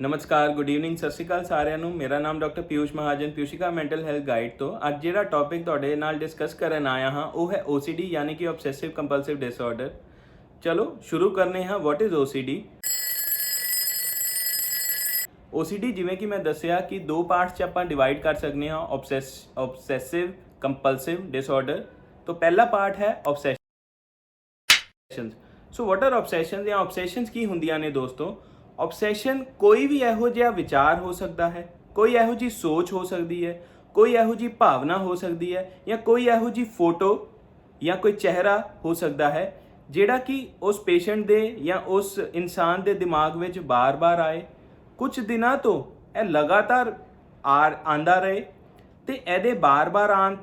नमस्कार, good evening, ਸਤਿ ਸ਼੍ਰੀ ਅਕਾਲ ਸਾਰਿਆਂ ਨੂੰ। ਮੇਰਾ ਨਾਮ doctor Piyush Mahajan, Piyushika mental health guide ਤੋਂ। ਅੱਜ ਜਿਹੜਾ ਟੌਪਿਕ ਤੁਹਾਡੇ ਨਾਲ ਡਿਸਕਸ ਕਰਨ ਆਇਆ ਹਾਂ ਉਹ ਹੈ OCD ਯਾਨੀ ਕਿ ਆਬਸੈਸਿਵ ਕੰਪਲਸਿਵ ਡਿਸਆਰਡਰ। ਚਲੋ ਸ਼ੁਰੂ ਕਰਨੇ ਹਾਂ। What is OCD? OCD ਜਿਵੇਂ ਕਿ ਮੈਂ ਦੱਸਿਆ ਕਿ ਦੋ ਪਾਰਟਸ 'ਚ ਆਪਾਂ ਡਿਵਾਈਡ ਕਰ ਸਕਦੇ ਹਾਂ, ਆਬਸੈਸਿਵ ਕੰਪਲਸਿਵ ਡਿਸਆਰਡਰ। तो पहला पार्ट है ऑब्सैशंस। सो व्हाट आर ऑब्सैशंस या ऑब्सैशंस की ਹੁੰਦੀਆਂ ਨੇ ਦੋਸਤੋ? ऑब्सैशन ਕੋਈ ਵੀ ਇਹੋ ਜਿਹਾ ਵਿਚਾਰ ਹੋ ਸਕਦਾ ਹੈ, ਕੋਈ ਇਹੋ ਜੀ ਸੋਚ ਹੋ ਸਕਦੀ ਹੈ, ਕੋਈ ਇਹੋ ਜੀ ਭਾਵਨਾ ਹੋ ਸਕਦੀ ਹੈ, ਜਾਂ ਕੋਈ ਇਹੋ ਜੀ ਫੋਟੋ ਜਾਂ ਕੋਈ ਚਿਹਰਾ ਹੋ ਸਕਦਾ ਹੈ ਜਿਹੜਾ ਕਿ ਉਸ ਪੇਸ਼ੈਂਟ ਦੇ ਜਾਂ ਉਸ ਇਨਸਾਨ ਦੇ ਦਿਮਾਗ ਵਿੱਚ ਬਾਰ-ਬਾਰ ਆਏ, ਕੁਝ ਦਿਨਾਂ ਤੋਂ ਇਹ ਲਗਾਤਾਰ ਆਂਦਾ ਰਹੇ ਤੇ ਇਹਦੇ ਬਾਰ-ਬਾਰ ਆਉਣ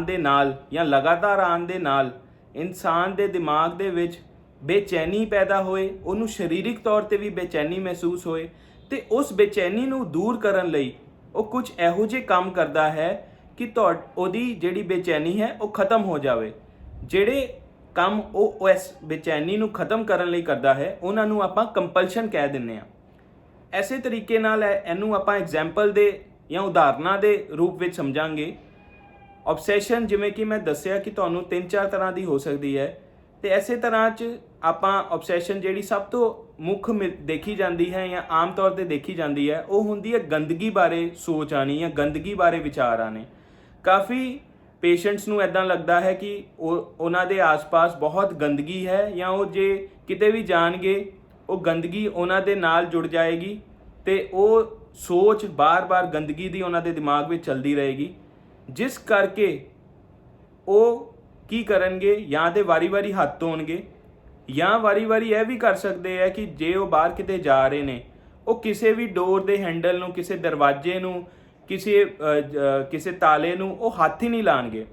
ਦੇ ਨਾਲ ਜਾਂ ਲਗਾਤਾਰ ਆਉਣ ਦੇ ਨਾਲ ਇਨਸਾਨ ਦੇ ਦਿਮਾਗ ਦੇ ਵਿੱਚ ਬੇਚੈਨੀ ਪੈਦਾ ਹੋਏ, ਉਹਨੂੰ ਸਰੀਰਕ ਤੌਰ ਤੇ ਵੀ ਬੇਚੈਨੀ ਮਹਿਸੂਸ ਹੋਏ ਤੇ ਉਸ ਬੇਚੈਨੀ ਨੂੰ ਦੂਰ ਕਰਨ ਲਈ ਉਹ ਕੁਝ ਇਹੋ ਜਿਹੇ ਕੰਮ ਕਰਦਾ ਹੈ ਕਿ ਉਹਦੀ ਜਿਹੜੀ ਬੇਚੈਨੀ ਹੈ ਉਹ ਖਤਮ ਹੋ ਜਾਵੇ। ਜਿਹੜੇ ਕੰਮ ਉਹ ਇਸ ਬੇਚੈਨੀ ਨੂੰ ਖਤਮ ਕਰਨ ਲਈ ਕਰਦਾ ਹੈ ਉਹਨਾਂ ਨੂੰ ਆਪਾਂ ਕੰਪਲਸ਼ਨ ਕਹਿ ਦਿੰਦੇ ਹਾਂ। ਐਸੇ ਤਰੀਕੇ ਨਾਲ ਇਹਨੂੰ ਆਪਾਂ ਐਗਜ਼ਾਮਪਲ ਦੇ ਜਾਂ ਉਦਾਹਰਨਾਂ ਦੇ ਰੂਪ ਵਿੱਚ ਸਮਝਾਂਗੇ। ऑब्सैशन ਜਿਵੇਂ ਕਿ ਮੈਂ ਦੱਸਿਆ ਕਿ ਤੁਹਾਨੂੰ 3-4 ਤਰ੍ਹਾਂ ਦੀ ਹੋ ਸਕਦੀ ਹੈ ਤੇ ਐਸੇ ਤਰ੍ਹਾਂ 'ਚ ਆਪਾਂ ऑब्सैशन ਜਿਹੜੀ ਸਭ ਤੋਂ ਮੁੱਖ ਦੇਖੀ ਜਾਂਦੀ ਹੈ ਜਾਂ ਆਮ ਤੌਰ ਤੇ ਦੇਖੀ ਜਾਂਦੀ ਹੈ ਉਹ ਹੁੰਦੀ ਹੈ ਗੰਦਗੀ ਬਾਰੇ ਸੋਚ ਆਣੀ ਜਾਂ ਗੰਦਗੀ ਬਾਰੇ ਵਿਚਾਰ ਆਣੇ। ਕਾਫੀ ਪੇਸ਼ੈਂਟਸ ਨੂੰ ਇੱਦਾਂ ਲੱਗਦਾ ਹੈ ਕਿ ਉਹਨਾਂ ਦੇ ਆਸ-ਪਾਸ ਬਹੁਤ ਗੰਦਗੀ ਹੈ ਜਾਂ ਉਹ ਜੇ ਕਿਤੇ ਵੀ ਜਾਣਗੇ ਉਹ ਗੰਦਗੀ ਉਹਨਾਂ ਦੇ ਨਾਲ ਜੁੜ ਜਾਏਗੀ ਤੇ ਉਹ ਸੋਚ ਬਾਰ-ਬਾਰ ਗੰਦਗੀ ਦੀ ਉਹਨਾਂ ਦੇ ਦਿਮਾਗ ਵਿੱਚ ਚੱਲਦੀ ਰਹੇਗੀ, ਜਿਸ ਕਰਕੇ ਉਹ ਕੀ ਕਰਨਗੇ ਜਾਂ ਤੇ ਵਾਰੀ-ਵਾਰੀ ਹੱਥ ਧੋਣਗੇ ਜਾਂ ਵਾਰੀ-ਵਾਰੀ ਇਹ ਵੀ ਕਰ ਸਕਦੇ ਆ ਕਿ ਜੇ ਉਹ ਬਾਹਰ ਕਿਤੇ ਜਾ ਰਹੇ ਨੇ ਉਹ ਕਿਸੇ ਵੀ ਡੋਰ ਦੇ ਹੈਂਡਲ ਨੂੰ, ਕਿਸੇ ਦਰਵਾਜ਼ੇ ਨੂੰ, ਕਿਸੇ ਤਾਲੇ ਨੂੰ ਉਹ ਹੱਥ ਹੀ ਨਹੀਂ ਲਾਣਗੇ।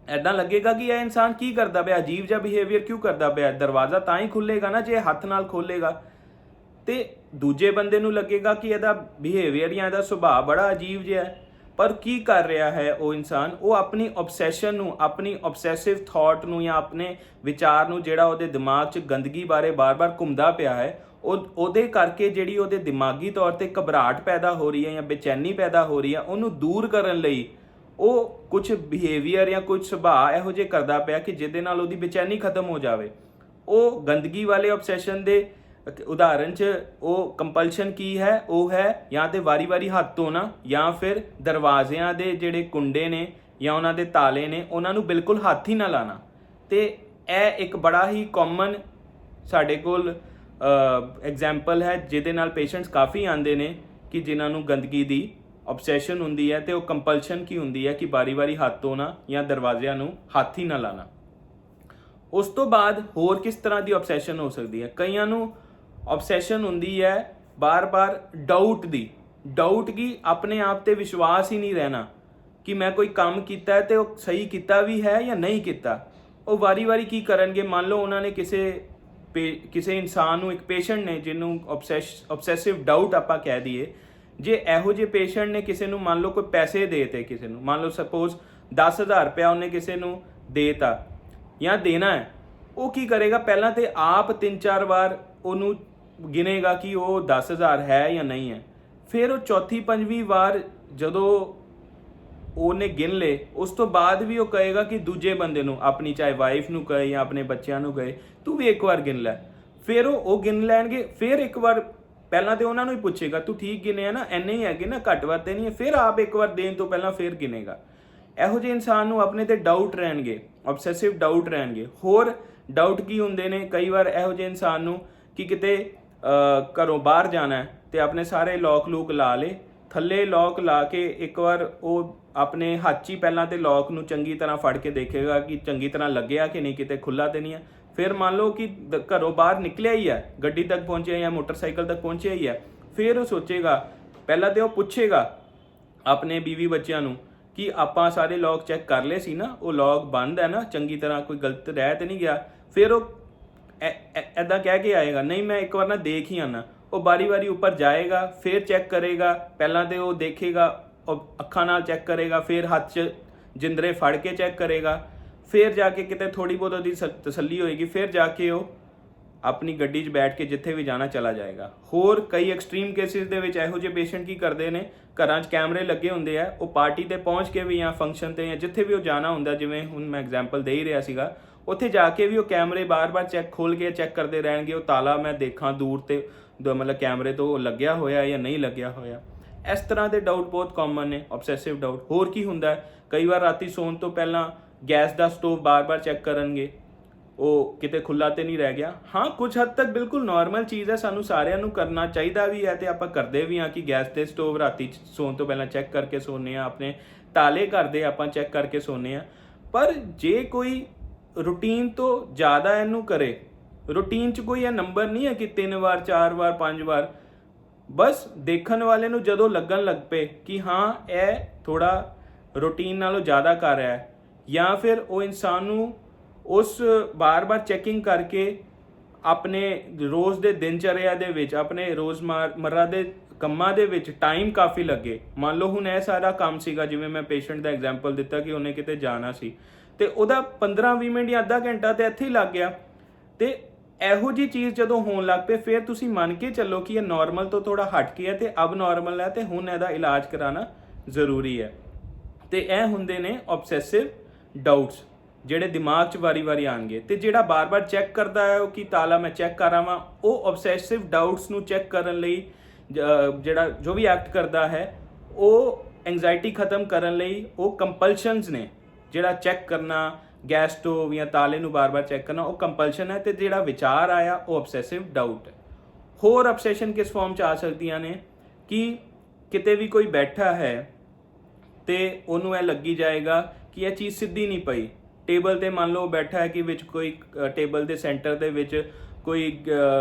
ਐਦਾਂ ਲੱਗੇਗਾ ਕਿ ਇਹ ਇਨਸਾਨ ਕੀ ਕਰਦਾ ਪਿਆ, ਅਜੀਬ ਜਿਹਾ ਬਿਹੇਵੀਅਰ ਕਿਉਂ ਕਰਦਾ ਪਿਆ। ਦਰਵਾਜ਼ਾ ਤਾਂ ਹੀ ਖੁੱਲੇਗਾ ਨਾ ਜੇ ਹੱਥ ਨਾਲ ਖੋਲੇਗਾ ਤੇ ਦੂਜੇ ਬੰਦੇ ਨੂੰ ਲੱਗੇਗਾ ਕਿ ਇਹਦਾ ਬਿਹੇਵੀਅਰ ਜਾਂ ਇਹਦਾ ਸੁਭਾਅ ਬੜਾ ਅਜੀਬ ਜਿਹਾ ਹੈ। ਪਰ ਕੀ ਕਰ ਰਿਹਾ ਹੈ ਉਹ ਇਨਸਾਨ? ਉਹ ਆਪਣੀ ਆਬਸੈਸ਼ਨ ਨੂੰ, ਆਪਣੀ ਆਬਸੈਸਿਵ ਥਾਟ ਨੂੰ ਜਾਂ ਆਪਣੇ ਵਿਚਾਰ ਨੂੰ ਜਿਹੜਾ ਉਹਦੇ ਦਿਮਾਗ 'ਚ ਗੰਦਗੀ ਬਾਰੇ ਬਾਰ-ਬਾਰ ਘੁੰਮਦਾ ਪਿਆ ਹੈ ਉਹਦੇ ਕਰਕੇ ਜਿਹੜੀ ਉਹਦੇ ਦਿਮਾਗੀ ਤੌਰ ਤੇ ਘਬਰਾਹਟ ਪੈਦਾ ਹੋ ਰਹੀ ਹੈ ਜਾਂ ਬੇਚੈਨੀ ਪੈਦਾ ਹੋ ਰਹੀ ਹੈ, ਉਹਨੂੰ ਦੂਰ ਕਰਨ ਲਈ ਉਹ ਕੁਝ ਬਿਹੇਵੀਅਰ ਜਾਂ ਕੁਝ ਸੁਭਾਅ ਇਹੋ ਜਿਹੇ ਕਰਦਾ ਪਿਆ ਕਿ ਜਿਹਦੇ ਨਾਲ ਉਹਦੀ ਬੇਚੈਨੀ ਖਤਮ ਹੋ ਜਾਵੇ। ਉਹ ਗੰਦਗੀ ਵਾਲੇ ਆਬਸੈਸ਼ਨ ਦੇ ਉਦਾਹਰਨ 'ਚ ਉਹ ਕੰਪਲਸ਼ਨ ਕੀ ਹੈ? ਉਹ ਹੈ ਜਾਂ ਤੇ ਵਾਰੀ-ਵਾਰੀ ਹੱਥ ਧੋਣਾ ਜਾਂ ਫਿਰ ਦਰਵਾਜ਼ਿਆਂ ਦੇ ਜਿਹੜੇ ਕੁੰਡੇ ਨੇ ਜਾਂ ਉਹਨਾਂ ਦੇ ਤਾਲੇ ਨੇ ਉਹਨਾਂ ਨੂੰ ਬਿਲਕੁਲ ਹੱਥ ਹੀ ਨਾ ਲਾਣਾ। ਤੇ ਇਹ ਇੱਕ ਬੜਾ ਹੀ ਕਾਮਨ ਸਾਡੇ ਕੋਲ ਐਗਜ਼ਾਮਪਲ ਹੈ ਜਿਹਦੇ ਨਾਲ ਪੇਸ਼ੈਂਟਸ ਕਾਫੀ ਆਉਂਦੇ ਨੇ ਕਿ ਜਿਨ੍ਹਾਂ ਨੂੰ ਗੰਦਗੀ ਦੀ ਆਬਸੈਸ਼ਨ ਹੁੰਦੀ ਹੈ ਤੇ ਉਹ ਕੰਪਲਸ਼ਨ ਕੀ ਹੁੰਦੀ ਹੈ ਕਿ ਵਾਰੀ-ਵਾਰੀ ਹੱਥ ਧੋਣਾ ਜਾਂ ਦਰਵਾਜ਼ਿਆਂ ਨੂੰ ਹੱਥ ਹੀ ਨਾ ਲਾਣਾ। ਉਸ ਤੋਂ ਬਾਅਦ ਹੋਰ ਕਿਸ ਤਰ੍ਹਾਂ ਦੀ ਆਬਸੈਸ਼ਨ ਹੋ ਸਕਦੀ ਹੈ? ਕਈਆਂ ਨੂੰ ਆਬਸੈਸ਼ਨ ਹੁੰਦੀ ਹੈ ਬਾਰ-ਬਾਰ ਡਾਊਟ ਦੀ। ਡਾਊਟ ਕੀ? ਆਪਣੇ ਆਪ ਤੇ ਵਿਸ਼ਵਾਸ ਹੀ ਨਹੀਂ ਰਹਿਣਾ ਕਿ ਮੈਂ ਕੋਈ ਕੰਮ ਕੀਤਾ ਤੇ ਉਹ ਸਹੀ ਕੀਤਾ ਵੀ ਹੈ ਜਾਂ ਨਹੀਂ ਕੀਤਾ। ਉਹ ਵਾਰੀ-ਵਾਰੀ ਕੀ ਕਰਨਗੇ? ਮੰਨ ਲਓ ਉਹਨਾਂ ਨੇ ਕਿਸੇ ਇਨਸਾਨ ਨੂੰ, ਇੱਕ ਪੇਸ਼ੈਂਟ ਨੇ ਜਿਹਨੂੰ ਆਬਸੈਸਿਵ ਡਾਊਟ ਆਪਾਂ ਕਹਿ ਦਈਏ, ਜੇ ਇਹੋ ਜਿਹੇ ਪੇਸ਼ੈਂਟ ਨੇ ਕਿਸੇ ਨੂੰ ਮੰਨ ਲਓ ਕੋਈ ਪੈਸੇ ਦੇਤੇ, ਕਿਸੇ ਨੂੰ ਮੰਨ ਲਓ ਸਪੋਜ਼ 10,000 ਰੁਪਇਆ ਉਹਨੇ ਕਿਸੇ ਨੂੰ ਦੇਤਾ ਜਾਂ ਦੇਣਾ ਹੈ, ਉਹ ਕੀ ਕਰੇਗਾ? ਪਹਿਲਾਂ ਤੇ ਆਪ 3-4 ਵਾਰ ਉਹਨੂੰ ਗਿਣੇਗਾ ਕਿ ਉਹ 10,000 ਹੈ ਜਾਂ ਨਹੀਂ ਹੈ। ਫਿਰ ਉਹ ਚੌਥੀ ਪੰਜਵੀਂ ਵਾਰ ਜਦੋਂ ਉਹਨੇ ਗਿਣ ਲਏ ਉਸ ਤੋਂ ਬਾਅਦ ਵੀ ਉਹ ਕਹੇਗਾ ਕਿ ਦੂਜੇ ਬੰਦੇ ਨੂੰ, ਆਪਣੀ ਚਾਹੇ ਵਾਈਫ ਨੂੰ ਕਹੇ ਜਾਂ ਆਪਣੇ ਬੱਚਿਆਂ ਨੂੰ ਕਹੇ, ਤੂੰ ਵੀ ਇੱਕ ਵਾਰ ਗਿਣ ਲੈ। ਫਿਰ ਉਹ ਗਿਣ ਲੈਣਗੇ। ਫਿਰ ਇੱਕ ਵਾਰ ਪਹਿਲਾਂ ਤੇ ਉਹਨਾਂ ਨੂੰ ਹੀ ਪੁੱਛੇਗਾ ਤੂੰ ਠੀਕ ਗਿਣਿਆ ਨਾ, ਇੰਨੇ ਹੀ ਹੈਗੇ ਨਾ, ਘੱਟ ਵੱਧ ਤੇ ਨਹੀਂ ਹੈ। ਫਿਰ ਆਪ ਇੱਕ ਵਾਰ ਦੇਣ ਤੋਂ ਪਹਿਲਾਂ ਫਿਰ ਗਿਣੇਗਾ। ਇਹੋ ਜਿਹੇ ਇਨਸਾਨ ਨੂੰ ਆਪਣੇ ਤੇ ਡਾਊਟ ਰਹਿਣਗੇ, ਆਬਸੈਸਿਵ ਡਾਊਟ ਰਹਿਣਗੇ। ਹੋਰ ਡਾਊਟ ਕੀ ਹੁੰਦੇ ਨੇ? ਕਈ ਵਾਰ ਇਹੋ ਜਿਹੇ ਇਨਸਾਨ ਨੂੰ ਕਿ ਕਿਤੇ ਘਰੋਂ ਬਾਹਰ ਜਾਣਾ ਤੇ ਆਪਣੇ ਸਾਰੇ ਲੋਕ ਲੂਕ ਲਾ ਲੇ, ਥੱਲੇ ਲੋਕ ਲਾ ਕੇ ਇੱਕ ਵਾਰ ਉਹ ਆਪਣੇ ਹੱਥ 'ਚ ਹੀ ਪਹਿਲਾਂ ਤੇ ਲੋਕ ਨੂੰ ਚੰਗੀ ਤਰ੍ਹਾਂ ਫੜ ਕੇ ਦੇਖੇਗਾ ਕਿ ਚੰਗੀ ਤਰ੍ਹਾਂ ਲੱਗਿਆ ਕਿ ਨਹੀਂ, ਕਿਤੇ ਖੁੱਲ੍ਹਾ ਤੇ ਨਹੀਂ ਹੈ। ਫਿਰ ਮੰਨ ਲਓ ਕਿ ਘਰੋਂ ਬਾਹਰ ਨਿਕਲਿਆ ਹੀ ਹੈ, ਗੱਡੀ ਤੱਕ ਪਹੁੰਚਿਆ ਜਾਂ ਮੋਟਰਸਾਈਕਲ ਤੱਕ ਪਹੁੰਚਿਆ ਹੀ ਹੈ, ਫਿਰ ਉਹ ਸੋਚੇਗਾ, ਪਹਿਲਾਂ ਤੇ ਉਹ ਪੁੱਛੇਗਾ ਆਪਣੇ ਬੀਵੀ ਬੱਚਿਆਂ ਨੂੰ ਕਿ ਆਪਾਂ ਸਾਰੇ ਲੋਕ ਚੈੱਕ ਕਰ ਲਏ ਸੀ ਨਾ, ਉਹ ਲੋਕ ਬੰਦ ਹੈ ਨਾ ਚੰਗੀ ਤਰ੍ਹਾਂ, ਕੋਈ ਗਲਤ ਰਹਿ ਤੇ ਨਹੀਂ ਗਿਆ। ਫਿਰ ਉਹ ਇੱਦਾਂ ਕਹਿ ਕੇ ਆਏਗਾ ਨਹੀਂ ਮੈਂ ਇੱਕ ਵਾਰ ਨਾ ਦੇਖ ਹੀ ਆਉਣਾ। ਉਹ ਵਾਰੀ-ਵਾਰੀ ਉੱਪਰ ਜਾਏਗਾ, ਫਿਰ ਚੈੱਕ ਕਰੇਗਾ। ਪਹਿਲਾਂ ਤੇ ਉਹ ਦੇਖੇਗਾ, ਉਹ ਅੱਖਾਂ ਨਾਲ ਚੈੱਕ ਕਰੇਗਾ, ਫਿਰ ਹੱਥ 'ਚ ਜਿੰਦਰੇ ਫੜ ਕੇ ਚੈੱਕ ਕਰੇਗਾ, ਫਿਰ ਜਾ ਕੇ ਕਿਤੇ ਥੋੜ੍ਹੀ ਬਹੁਤ ਉਹਦੀ ਤਸੱਲੀ ਹੋਏਗੀ, ਫਿਰ ਜਾ ਕੇ ਉਹ ਆਪਣੀ ਗੱਡੀ 'ਚ ਬੈਠ ਕੇ ਜਿੱਥੇ ਵੀ ਜਾਣਾ ਚਲਾ ਜਾਏਗਾ। ਹੋਰ ਕਈ ਐਕਸਟ੍ਰੀਮ ਕੇਸਿਸ ਦੇ ਵਿੱਚ ਇਹੋ ਜਿਹੇ ਪੇਸ਼ੈਂਟ ਕੀ ਕਰਦੇ ਨੇ, ਘਰਾਂ 'ਚ ਕੈਮਰੇ ਲੱਗੇ ਹੁੰਦੇ ਆ, ਉਹ ਪਾਰਟੀ ਤੇ ਪਹੁੰਚ ਕੇ ਵੀ ਜਾਂ ਫੰਕਸ਼ਨ ਤੇ ਜਾਂ ਜਿੱਥੇ ਵੀ ਉਹ ਜਾਣਾ ਹੁੰਦਾ, ਜਿਵੇਂ ਹੁਣ ਮੈਂ ਐਗਜ਼ਾਮਪਲ ਦੇ ਹੀ ਰਿਹਾ ਸੀਗਾ, ਉੱਥੇ ਜਾ ਕੇ ਵੀ ਉਹ ਕੈਮਰੇ ਬਾਰ-ਬਾਰ ਖੋਲ ਕੇ ਚੈੱਕ ਕਰਦੇ ਰਹਿਣਗੇ, ਉਹ ਤਾਲਾ ਮੈਂ ਦੇਖਾਂ ਦੂਰ ਤੇ ਮਤਲਬ ਕੈਮਰੇ ਤੋਂ ਲੱਗਿਆ ਹੋਇਆ ਜਾਂ ਨਹੀਂ ਲੱਗਿਆ ਹੋਇਆ। ਇਸ ਤਰ੍ਹਾਂ ਦੇ ਡਾਊਟ ਬਹੁਤ ਕਾਮਨ ਨੇ, ਆਬਸੈਸਿਵ ਡਾਊਟ। ਹੋਰ ਕੀ ਹੁੰਦਾ ਹੈ, ਕਈ ਵਾਰ ਰਾਤੀ ਸੌਣ ਤੋਂ ਪਹਿਲਾਂ ਗੈਸ ਦਾ ਸਟੋਵ ਬਾਰ-ਬਾਰ ਚੈੱਕ ਕਰਨਗੇ, ਉਹ ਕਿਤੇ ਖੁੱਲਾ ਤੇ ਨਹੀਂ ਰਹਿ ਗਿਆ। ਹਾਂ, ਕੁਝ ਹੱਦ ਤੱਕ ਬਿਲਕੁਲ ਨਾਰਮਲ ਚੀਜ਼ ਹੈ, ਸਾਨੂੰ ਸਾਰਿਆਂ ਨੂੰ ਕਰਨਾ ਚਾਹੀਦਾ ਵੀ ਹੈ ਤੇ ਆਪਾਂ ਕਰਦੇ ਵੀ ਹਾਂ ਕਿ ਗੈਸ ਦੇ ਸਟੋਵ ਰਾਤੀ ਸੌਣ ਤੋਂ ਪਹਿਲਾਂ ਚੈੱਕ ਕਰਕੇ ਸੌਂਦੇ ਹਾਂ, ਆਪਣੇ ਤਾਲੇ ਘਰ ਦੇ ਆਪਾਂ ਚੈੱਕ ਕਰਕੇ ਸੌਂਦੇ ਹਾਂ। ਪਰ ਜੇ ਕੋਈ ਰੂਟੀਨ ਤੋਂ ਜ਼ਿਆਦਾ ਇਹਨੂੰ ਕਰੇ, ਰੂਟੀਨ 'ਚ ਕੋਈ ਇਹ ਨੰਬਰ ਨਹੀਂ ਹੈ ਕਿ 3 ਵਾਰ 4 ਵਾਰ 5 ਵਾਰ, ਬਸ ਦੇਖਣ ਵਾਲੇ ਨੂੰ ਜਦੋਂ ਲੱਗਣ ਲੱਗ ਪਏ ਕਿ ਹਾਂ ਇਹ ਥੋੜਾ ਰੂਟੀਨ ਨਾਲੋਂ ਜ਼ਿਆਦਾ ਕਰ ਰਿਹਾ ਹੈ, ਜਾਂ ਫਿਰ ਉਹ ਇਨਸਾਨ ਨੂੰ ਉਸ ਬਾਰ-ਬਾਰ ਚੈਕਿੰਗ ਕਰਕੇ ਆਪਣੇ ਰੋਜ਼ ਦੇ ਦਿਨਚਰਿਆ ਦੇ ਵਿੱਚ, ਆਪਣੇ ਰੋਜ਼ਮਰਰਾ ਦੇ ਕੰਮਾਂ ਦੇ ਵਿੱਚ ਟਾਈਮ ਕਾਫੀ ਲੱਗੇ। ਮੰਨ ਲਓ ਹੁਣ ਇਹ ਸਾਰਾ ਕੰਮ ਸੀਗਾ, ਜਿਵੇਂ ਮੈਂ ਪੇਸ਼ੈਂਟ ਦਾ ਐਗਜ਼ਾਮਪਲ ਦਿੱਤਾ ਕਿ ਉਹਨੇ ਕਿਤੇ ਜਾਣਾ ਸੀ ਤੇ ਉਹਦਾ 15-20 ਮਿੰਟ ਜਾਂ ਅੱਧਾ ਘੰਟਾ ਤੇ ਇੱਥੇ ਹੀ ਲੱਗ ਗਿਆ। ਤੇ ਇਹੋ ਜੀ ਚੀਜ਼ ਜਦੋਂ ਹੋਣ ਲੱਗ ਪਏ, ਫਿਰ ਤੁਸੀਂ ਮੰਨ ਕੇ ਚੱਲੋ ਕਿ ਇਹ ਨਾਰਮਲ ਤੋਂ ਥੋੜਾ ਹਟ ਕੇ ਹੈ ਤੇ ਅਬ ਨਾਰਮਲ ਹੈ ਤੇ ਹੁਣ ਇਹਦਾ ਇਲਾਜ ਕਰਾਉਣਾ ਜ਼ਰੂਰੀ ਹੈ। ਤੇ ਇਹ ਹੁੰਦੇ ਨੇ ਆਬਸੈਸਿਵ ਡਾਊਟਸ, ਜਿਹੜੇ ਦਿਮਾਗ 'ਚ ਵਾਰੀ-ਵਾਰੀ ਆਣਗੇ। ਤੇ ਜਿਹੜਾ ਬਾਰ-ਬਾਰ ਚੈੱਕ ਕਰਦਾ ਹੈ ਉਹ ਕਿ ਤਾਲਾ ਮੈਂ ਚੈੱਕ ਕਰ ਆਵਾਂ, ਉਹ ਆਬਸੈਸਿਵ ਡਾਊਟਸ ਨੂੰ ਚੈੱਕ ਕਰਨ ਲਈ ਜਿਹੜਾ ਜੋ ਵੀ ਐਕਟ ਕਰਦਾ ਹੈ, ਉਹ ਐਂਜ਼ਾਈਟੀ ਖਤਮ ਕਰਨ ਲਈ ਉਹ ਕੰਪਲਸ਼ਨਸ ਨੇ। ਜਿਹੜਾ ਚੈੱਕ ਕਰਨਾ ਗੈਸ ਸਟੋਵ ਜਾਂ ਤਾਲੇ ਨੂੰ ਬਾਰ-ਬਾਰ ਚੈੱਕ ਕਰਨਾ, ਉਹ ਕੰਪਲਸ਼ਨ ਹੈ। ਤੇ ਜਿਹੜਾ ਵਿਚਾਰ ਆਇਆ ਉਹ ਆਬਸੈਸਿਵ ਡਾਊਟ ਹੈ। ਹੋਰ ਆਬਸੈਸ਼ਨ ਕਿਸ ਫਾਰਮ 'ਚ ਆ ਸਕਦੀਆਂ ਨੇ ਕਿ ਕਿਤੇ ਵੀ ਕੋਈ ਬੈਠਾ ਹੈ ਤੇ ਉਹਨੂੰ ਇਹ ਲੱਗੀ ਜਾਏਗਾ ਕਿ ਇਹ ਚੀਜ਼ ਸਿੱਧੀ ਨਹੀਂ ਪਈ। ਟੇਬਲ ਤੇ ਮੰਨ ਲਓ ਬੈਠਾ ਹੈ ਕਿ ਵਿੱਚ ਕੋਈ ਟੇਬਲ ਦੇ ਸੈਂਟਰ ਦੇ ਵਿੱਚ ਕੋਈ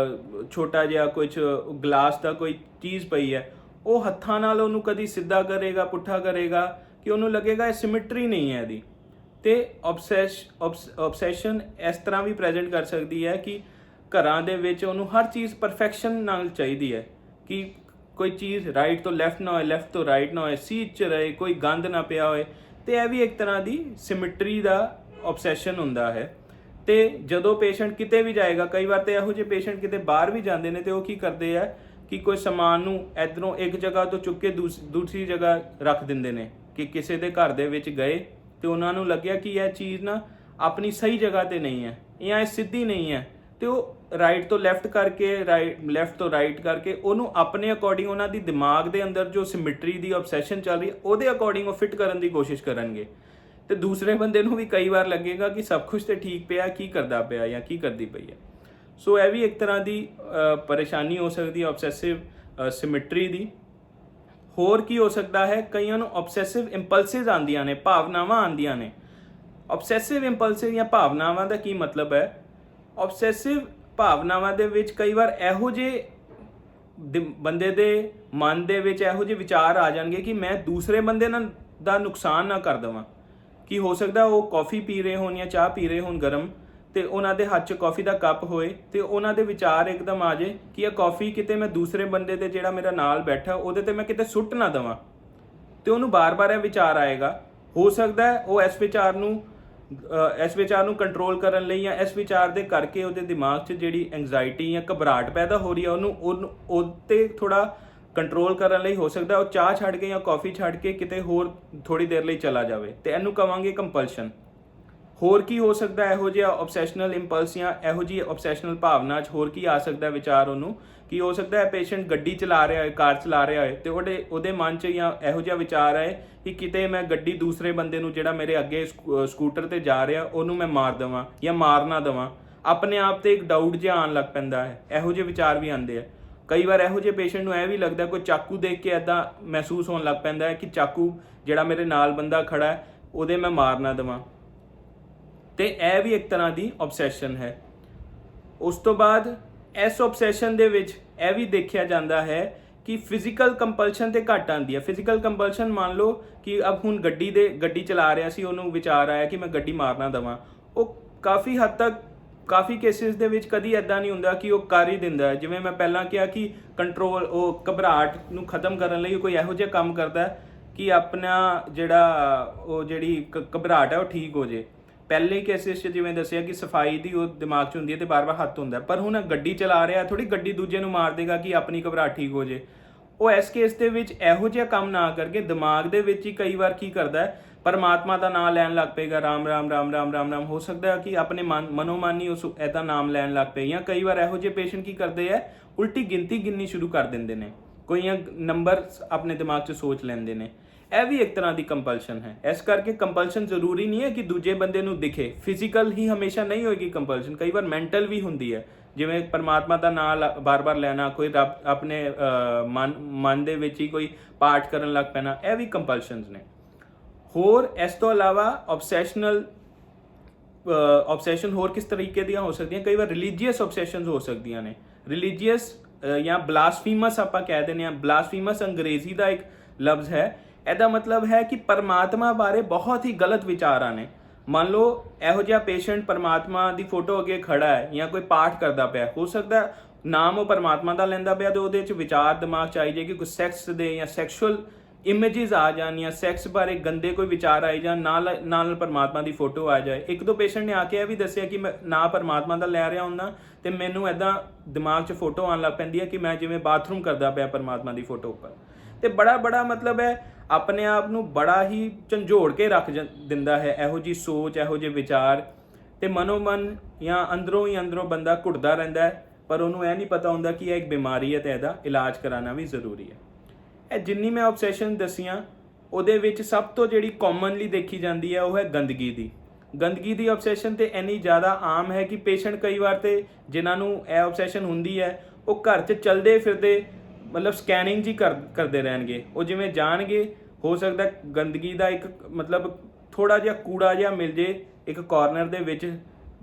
ਛੋਟਾ ਜਿਹਾ ਕੁਝ ਗਲਾਸ ਦਾ ਕੋਈ ਚੀਜ਼ ਪਈ ਹੈ, ਉਹ ਹੱਥਾਂ ਨਾਲ ਉਹਨੂੰ ਕਦੀ ਸਿੱਧਾ ਕਰੇਗਾ, ਪੁੱਠਾ ਕਰੇਗਾ ਕਿ ਉਹਨੂੰ ਲੱਗੇਗਾ ਇਹ ਸਿਮੈਟਰੀ ਨਹੀਂ ਹੈ ਇਹਦੀ। ਤੇ ਆਬਸੈਸ਼ਨ ਇਸ ਤਰ੍ਹਾਂ ਵੀ ਪ੍ਰੈਜ਼ੈਂਟ ਕਰ ਸਕਦੀ ਹੈ ਕਿ ਘਰਾਂ ਦੇ ਵਿੱਚ ਉਹਨੂੰ ਹਰ ਚੀਜ਼ ਪਰਫੈਕਸ਼ਨ ਨਾਲ ਚਾਹੀਦੀ ਹੈ, ਕਿ ਕੋਈ ਚੀਜ਼ ਰਾਈਟ ਤੋਂ ਲੈਫਟ ਨਾ ਹੋਏ, ਲੈਫਟ ਤੋਂ ਰਾਈਟ ਨਾ ਹੋਏ, ਸੀਟ 'ਚ ਰਹੇ, ਕੋਈ ਗੰਦ ਨਾ ਪਿਆ ਹੋਏ। ਤੇ ਇਹ ਵੀ ਇੱਕ ਤਰ੍ਹਾਂ ਦੀ ਸਿਮੈਟਰੀ ਦਾ ਆਬਸੈਸ਼ਨ ਹੁੰਦਾ ਹੈ। ਤੇ ਜਦੋਂ ਪੇਸ਼ੈਂਟ ਕਿਤੇ ਵੀ ਜਾਏਗਾ, ਕਈ ਵਾਰ ਤੇ ਇਹੋ ਜਿਹੇ ਪੇਸ਼ੈਂਟ ਕਿਤੇ ਬਾਹਰ ਵੀ ਜਾਂਦੇ ਨੇ ਤੇ ਉਹ ਕੀ ਕਰਦੇ ਆ ਕਿ ਕੋਈ ਸਮਾਨ ਨੂੰ ਇਧਰੋਂ ਇੱਕ ਜਗ੍ਹਾ ਤੋਂ ਚੁੱਕ ਕੇ ਦੂਸਰੀ ਜਗ੍ਹਾ ਰੱਖ ਦਿੰਦੇ ਨੇ, ਕਿ ਕਿਸੇ ਦੇ ਘਰ ਦੇ ਵਿੱਚ ਗਏ ਤੇ ਉਹਨਾਂ ਨੂੰ ਲੱਗਿਆ ਕਿ ਇਹ ਚੀਜ਼ ਨਾ ਆਪਣੀ ਸਹੀ ਜਗ੍ਹਾ ਤੇ ਨਹੀਂ ਹੈ ਜਾਂ ਇਹ ਸਿੱਧੀ ਨਹੀਂ ਹੈ, ਤੇ ਉਹ ਰਾਈਟ ਤੋਂ ਲੈਫਟ ਕਰਕੇ, ਲੈਫਟ ਤੋਂ ਰਾਈਟ ਕਰਕੇ ਉਹਨੂੰ ਆਪਣੇ ਅਕੋਰਡਿੰਗ, ਉਹਨਾਂ ਦੀ ਦਿਮਾਗ ਦੇ ਅੰਦਰ ਜੋ ਸਿਮੈਟਰੀ ਦੀ ਆਬਸੈਸ਼ਨ ਚੱਲ ਰਹੀ ਹੈ ਉਹਦੇ ਅਕੋਰਡਿੰਗ ਉਹ ਫਿੱਟ ਕਰਨ ਦੀ ਕੋਸ਼ਿਸ਼ ਕਰਨਗੇ। ਤੇ ਦੂਸਰੇ ਬੰਦੇ ਨੂੰ ਵੀ ਕਈ ਵਾਰ ਲੱਗੇਗਾ ਕਿ ਸਭ ਕੁਝ ਤੇ ਠੀਕ ਪਿਆ, ਕੀ ਕਰਦਾ ਪਿਆ ਜਾਂ ਕੀ ਕਰਦੀ ਪਈ ਹੈ। ਸੋ ਇਹ ਵੀ ਇੱਕ ਤਰ੍ਹਾਂ ਦੀ ਪਰੇਸ਼ਾਨੀ ਹੋ ਸਕਦੀ ਹੈ ਆਬਸੈਸਿਵ ਸਿਮੈਟਰੀ ਦੀ। ਹੋਰ ਕੀ ਹੋ ਸਕਦਾ ਹੈ, ਕਈਆਂ ਨੂੰ ਆਬਸੈਸਿਵ ਇੰਪਲਸਿਸ ਆਉਂਦੀਆਂ ਨੇ, ਭਾਵਨਾਵਾਂ ਆਉਂਦੀਆਂ ਨੇ। ਆਬਸੈਸਿਵ ਇੰਪਲਸਿਸ ਜਾਂ ਭਾਵਨਾਵਾਂ ਦਾ ਕੀ ਮਤਲਬ ਹੈ? ਆਬਸੈਸਿਵ ਭਾਵਨਾਵਾਂ ਦੇ ਵਿੱਚ ਕਈ ਵਾਰ ਇਹੋ ਜਿਹੇ ਬੰਦੇ ਦੇ ਮਨ ਦੇ ਵਿੱਚ ਇਹੋ ਜਿਹੇ ਵਿਚਾਰ ਆ ਜਾਣਗੇ ਕਿ ਮੈਂ ਦੂਸਰੇ ਬੰਦੇ ਦਾ ਨੁਕਸਾਨ ਨਾ ਕਰ ਦੇਵਾਂ। ਕੀ ਹੋ ਸਕਦਾ ਉਹ ਕੌਫੀ ਪੀ ਰਹੇ ਹੋਣ ਜਾਂ ਚਾਹ ਪੀ ਰਹੇ ਹੋਣ ਗਰਮ, ਤੇ ਉਹਨਾਂ ਦੇ ਹੱਥ 'ਚ ਕੌਫੀ ਦਾ ਕੱਪ ਹੋਏ ਤੇ ਉਹਨਾਂ ਦੇ ਵਿਚਾਰ ਇੱਕਦਮ ਆ ਜਾਏ ਕਿ ਇਹ ਕੌਫੀ ਕਿਤੇ ਮੈਂ ਦੂਸਰੇ ਬੰਦੇ ਦੇ, ਜਿਹੜਾ ਮੇਰਾ ਨਾਲ ਬੈਠਾ, ਉਹਦੇ ਤੇ ਮੈਂ ਕਿਤੇ ਸੁੱਟ ਨਾ ਦੇਵਾਂ। ਤੇ ਉਹਨੂੰ ਬਾਰ-ਬਾਰ ਇਹ ਵਿਚਾਰ ਆਏਗਾ। ਹੋ ਸਕਦਾ ਹੈ ਉਹ ਇਸ ਵਿਚਾਰ ਨੂੰ ਕੰਟਰੋਲ ਕਰਨ ਲਈ ਜਾਂ ਇਸ ਵਿਚਾਰ ਦੇ ਕਰਕੇ ਉਹਦੇ ਦਿਮਾਗ 'ਚ ਜਿਹੜੀ ਐਂਜ਼ਾਈਟੀ ਜਾਂ ਘਬਰਾਹਟ ਪੈਦਾ ਹੋ ਰਹੀ ਹੈ ਉਹਨੂੰ ਉਹਤੇ ਥੋੜਾ ਕੰਟਰੋਲ ਕਰਨ ਲਈ ਹੋ ਸਕਦਾ ਉਹ ਚਾਹ ਛੱਡ ਕੇ ਜਾਂ ਕੌਫੀ ਛੱਡ ਕੇ ਕਿਤੇ ਹੋਰ ਥੋੜੀ ਦੇਰ ਲਈ ਚਲਾ ਜਾਵੇ, ਤੇ ਇਹਨੂੰ ਕਵਾਂਗੇ ਕੰਪਲਸ਼ਨ। ਹੋਰ ਕੀ ਹੋ ਸਕਦਾ ਇਹੋ ਜਿਹਾ ਆਬਸੈਸ਼ਨਲ ਇੰਪਲਸ ਜਾਂ ਇਹੋ ਜਿਹੀ ਆਬਸੈਸ਼ਨਲ ਭਾਵਨਾ 'ਚ? ਹੋਰ ਕੀ ਆ ਸਕਦਾ ਵਿਚਾਰ ਉਹਨੂੰ? ਕੀ ਹੋ ਸਕਦਾ ਹੈ ਪੇਸ਼ੈਂਟ ਗੱਡੀ ਚਲਾ ਰਿਹਾ ਹੋਏ, ਕਾਰ ਚਲਾ ਰਿਹਾ ਹੋਏ ਤੇ ਉਹਦੇ ਮਨ 'ਚ ਜਾਂ ਇਹੋ ਜਿਹਾ ਵਿਚਾਰ ਆਏ ਕਿ ਕਿਤੇ ਮੈਂ ਗੱਡੀ ਦੂਸਰੇ ਬੰਦੇ ਨੂੰ, ਜਿਹੜਾ ਮੇਰੇ ਅੱਗੇ ਸਕੂਟਰ ਤੇ ਜਾ ਰਿਹਾ, ਉਹਨੂੰ ਮੈਂ ਮਾਰ ਦੇਵਾਂ ਜਾਂ ਮਾਰ ਨਾ ਦੇਵਾਂ। ਆਪਣੇ ਆਪ ਤੇ ਇੱਕ ਡਾਊਟ ਜਿਹਾ ਆਉਣ ਲੱਗ ਪੈਂਦਾ ਹੈ। ਇਹੋ ਜਿਹੇ ਵਿਚਾਰ ਵੀ ਆਉਂਦੇ ਆ। ਕਈ ਵਾਰ ਇਹੋ ਜਿਹੇ ਪੇਸ਼ੈਂਟ ਨੂੰ ਇਹ ਵੀ ਲੱਗਦਾ, ਕੋਈ ਚਾਕੂ ਦੇਖ ਕੇ ਇੱਦਾਂ ਮਹਿਸੂਸ ਹੋਣ ਲੱਗ ਪੈਂਦਾ ਹੈ ਕਿ ਚਾਕੂ ਜਿਹੜਾ ਮੇਰੇ ਨਾਲ ਬੰਦਾ ਖੜਾ ਹੈ ਉਹਦੇ ਮੈਂ ਮਾਰ ਨਾ ਦੇਵਾਂ। ਤੇ ਇਹ ਵੀ ਇੱਕ ਤਰ੍ਹਾਂ ਦੀ ਆਬਸੈਸ਼ਨ ਹੈ। ਉਸ ਤੋਂ ਬਾਅਦ ਇਸ ਆਬਸੈਸ਼ਨ ਦੇ ਵਿੱਚ ਇਹ ਵੀ ਦੇਖਿਆ ਜਾਂਦਾ ਹੈ ਕਿ ਫਿਜ਼ੀਕਲ ਕੰਪਲਸ਼ਨ ਤੇ ਘੱਟ ਆਉਂਦੀ ਹੈ। ਫਿਜ਼ੀਕਲ ਕੰਪਲਸ਼ਨ ਮੰਨ ਲਓ ਕਿ ਅਬ ਹੁਣ ਗੱਡੀ ਚਲਾ ਰਿਹਾ ਸੀ, ਉਹਨੂੰ ਵਿਚਾਰ ਆਇਆ ਕਿ ਮੈਂ ਗੱਡੀ ਮਾਰ ਨਾ ਦੇਵਾਂ। ਉਹ ਕਾਫੀ ਹੱਦ ਤੱਕ, ਕਾਫੀ ਕੇਸਿਸ ਦੇ ਵਿੱਚ ਕਦੀ ਇੱਦਾਂ ਨਹੀਂ ਹੁੰਦਾ ਕਿ ਉਹ ਕਰ ਹੀ ਦਿੰਦਾ ਹੈ। ਜਿਵੇਂ ਮੈਂ ਪਹਿਲਾਂ ਕਿਹਾ ਕਿ ਕੰਟਰੋਲ, ਉਹ ਘਬਰਾਹਟ ਨੂੰ ਖਤਮ ਕਰਨ ਲਈ ਕੋਈ ਇਹੋ ਜਿਹਾ ਕੰਮ ਕਰਦਾ ਹੈ ਕਿ ਆਪਣਾ ਜਿਹੜੀ ਘਬਰਾਹਟ ਹੈ ਉਹ ਠੀਕ ਹੋ ਜੇ। ਪਹਿਲੇ ਕੇਸਿਸ 'ਚ ਜਿਵੇਂ ਦੱਸਿਆ ਕਿ ਸਫਾਈ ਦੀ ਉਹ ਦਿਮਾਗ 'ਚ ਹੁੰਦੀ ਹੈ ਤੇ ਬਾਰ-ਬਾਰ ਹੱਥ ਹੁੰਦਾ, ਪਰ ਹੁਣ ਗੱਡੀ ਚਲਾ ਰਿਹਾ ਥੋੜੀ ਗੱਡੀ ਦੂਜੇ ਨੂੰ ਮਾਰ ਦੇਗਾ ਕਿ ਆਪਣੀ ਘਬਰਾਹਟ ਠੀਕ ਹੋ ਜੇ। ਉਹ ਇਸ ਕੇਸ ਦੇ ਵਿੱਚ ਇਹੋ ਜਿਹਾ ਕੰਮ ਨਾ ਕਰਕੇ ਦਿਮਾਗ ਦੇ ਵਿੱਚ ਹੀ ਕਈ ਵਾਰ ਕੀ ਕਰਦਾ ਹੈ, ਪਰਮਾਤਮਾ ਦਾ ਨਾਮ ਲੈਣ ਲੱਗ ਪਏਗਾ, ਰਾਮ ਰਾਮ ਰਾਮ ਰਾਮ ਰਾਮ ਰਾਮ। ਹੋ ਸਕਦਾ ਹੈ ਕਿ ਆਪਣੇ ਮਨੋਮਾਨੀ ਉਸ ਇਹਦਾ ਨਾਮ ਲੈਣ ਲੱਗ ਪਏ। ਜਾਂ ਕਈ ਵਾਰ ਇਹੋ ਜਿਹੇ ਪੇਸ਼ੈਂਟ ਕੀ ਕਰਦੇ ਹੈ, ਉਲਟੀ ਗਿਣਤੀ ਗਿਣਨੀ ਸ਼ੁਰੂ ਕਰ ਦਿੰਦੇ ਨੇ, ਕੋਈ ਨੰਬਰ ਆਪਣੇ ਦਿਮਾਗ 'ਚ ਸੋਚ ਲੈਂਦੇ ਨੇ। ਇਹ ਵੀ ਇੱਕ ਤਰ੍ਹਾਂ ਦੀ ਕੰਪਲਸ਼ਨ ਹੈ। ਇਸ ਕਰਕੇ ਕੰਪਲਸ਼ਨ ਜ਼ਰੂਰੀ ਨਹੀਂ ਹੈ ਕਿ ਦੂਜੇ ਬੰਦੇ ਨੂੰ ਦਿਖੇ, ਫਿਜ਼ੀਕਲ ਹੀ ਹਮੇਸ਼ਾ ਨਹੀਂ ਹੋਏਗੀ ਕੰਪਲਸ਼ਨ, ਕਈ ਵਾਰ ਮੈਂਟਲ ਵੀ ਹੁੰਦੀ ਹੈ। ਜਿਵੇਂ ਪਰਮਾਤਮਾ ਦਾ ਨਾਮ ਬਾਰ-ਬਾਰ ਲੈਣਾ, ਕੋਈ ਰੱਬ ਆਪਣੇ ਮਨ ਦੇ ਵਿੱਚ ਹੀ ਕੋਈ ਪਾਠ ਕਰਨ ਲੱਗ ਪੈਣਾ, ਇਹ ਵੀ ਕੰਪਲਸ਼ਨਸ ਨੇ। ਹੋਰ ਇਸ ਤੋਂ ਇਲਾਵਾ ਆਬਸੈਸ਼ਨ ਹੋਰ ਕਿਸ ਤਰੀਕੇ ਦੀਆਂ ਹੋ ਸਕਦੀਆਂ, ਕਈ ਵਾਰ ਰਿਲੀਜੀਅਸ ਆਬਸੈਸ਼ਨਸ ਹੋ ਸਕਦੀਆਂ ਨੇ। ਰਿਲੀਜੀਅਸ ਜਾਂ ਬਲਾਸਫੀਮਸ ਆਪਾਂ ਕਹਿ ਦਿੰਦੇ ਹਾਂ। ਬਲਾਸਫੀਮਸ ਅੰਗਰੇਜ਼ੀ ਦਾ ਇੱਕ ਲਫ਼ਜ਼ ਹੈ। ਇਹਦਾ ਮਤਲਬ ਹੈ ਕਿ ਪਰਮਾਤਮਾ ਬਾਰੇ ਬਹੁਤ ਹੀ ਗਲਤ ਵਿਚਾਰਾਂ ਨੇ। ਮੰਨ ਲਓ ਇਹੋ ਜਿਹਾ ਪੇਸ਼ੈਂਟ ਪਰਮਾਤਮਾ ਦੀ ਫੋਟੋ ਅੱਗੇ ਖੜਾ ਹੈ ਜਾਂ ਕੋਈ ਪਾਠ ਕਰਦਾ ਪਿਆ, ਹੋ ਸਕਦਾ ਨਾਮ ਉਹ ਪਰਮਾਤਮਾ ਦਾ ਲੈਂਦਾ ਪਿਆ ਤੇ ਉਹਦੇ 'ਚ ਵਿਚਾਰ ਦਿਮਾਗ 'ਚ ਆਈ ਜਾਏ ਕਿ ਕੋਈ ਸੈਕਸ ਦੇ ਜਾਂ ਸੈਕਸ਼ੂਅਲ ਇਮੇजेस ਆ ਜਾਣ ਜਾਂ ਸੈਕਸ ਬਾਰੇ ਗੰਦੇ ਕੋਈ ਵਿਚਾਰ ਆਈ ਜਾਣ, ਨਾਲ ਪਰਮਾਤਮਾ ਦੀ ਫੋਟੋ ਆ ਜਾਏ। ਇੱਕ ਦੋ ਪੇਸ਼ੈਂਟ ਨੇ ਆ ਕੇ ਇਹ ਵੀ ਦੱਸਿਆ ਕਿ ਮੈਂ ਨਾ ਪਰਮਾਤਮਾ ਦਾ ਲੈ ਰਿਹਾ ਹੁੰਦਾ ਤੇ ਮੈਨੂੰ ਐਦਾਂ ਦਿਮਾਗ 'ਚ ਫੋਟੋ ਆਉਣ ਲੱਗ ਪੈਂਦੀ ਹੈ ਕਿ ਮੈਂ ਜਿਵੇਂ ਬਾਥਰੂਮ ਕਰਦਾ ਪਿਆ ਪਰਮਾਤਮਾ ਦੀ ਫੋਟੋ ਉੱਪਰ। ਤੇ ਬੜਾ ਮਤਲਬ ਹੈ ਆਪਣੇ ਆਪ ਨੂੰ ਬੜਾ ਹੀ ਝੰਜੋੜ ਕੇ ਰੱਖ ਦਿੰਦਾ ਹੈ ਇਹੋ ਜਿਹੀ ਸੋਚ, ਇਹੋ ਜਿਹੇ ਵਿਚਾਰ। ਤੇ ਮਨੋਮਨ ਜਾਂ ਅੰਦਰੋਂ ਬੰਦਾ ਘੁੱਟਦਾ ਰਹਿੰਦਾ ਹੈ, ਪਰ ਉਹਨੂੰ ਇਹ ਨਹੀਂ ਪਤਾ ਹੁੰਦਾ ਕਿ ਇਹ ਇੱਕ ਬਿਮਾਰੀ ਹੈ ਤੇ ਇਹਦਾ ਇਲਾਜ ਕਰਾਉਣਾ ਵੀ ਜ਼ਰੂਰੀ ਹੈ। ਇਹ ਜਿੰਨੀ ਮੈਂ ਆਬਸੈਸ਼ਨ ਦੱਸੀਆਂ ਉਹਦੇ ਵਿੱਚ ਸਭ ਤੋਂ ਜਿਹੜੀ ਕਾਮਨਲੀ ਦੇਖੀ ਜਾਂਦੀ ਹੈ ਉਹ ਹੈ ਗੰਦਗੀ ਦੀ ਆਬਸੈਸ਼ਨ। ਤੇ ਇੰਨੀ ਜ਼ਿਆਦਾ ਆਮ ਹੈ ਕਿ ਪੇਸ਼ੈਂਟ ਕਈ ਵਾਰ ਤੇ ਜਿਨ੍ਹਾਂ ਨੂੰ ਇਹ ਆਬਸੈਸ਼ਨ ਹੁੰਦੀ ਹੈ ਉਹ ਘਰ 'ਚ ਚਲਦੇ ਫਿਰਦੇ ਮਤਲਬ ਸਕੈਨਿੰਗ ਜੀ ਕਰਦੇ ਰਹਿਣਗੇ। ਉਹ ਜਿਵੇਂ ਜਾਣਗੇ, ਹੋ ਸਕਦਾ ਗੰਦਗੀ ਦਾ ਇੱਕ ਮਤਲਬ ਥੋੜਾ ਜਿਹਾ ਕੂੜਾ ਜਿਹਾ ਮਿਲ ਜੇ ਇੱਕ ਕਾਰਨਰ ਦੇ ਵਿੱਚ,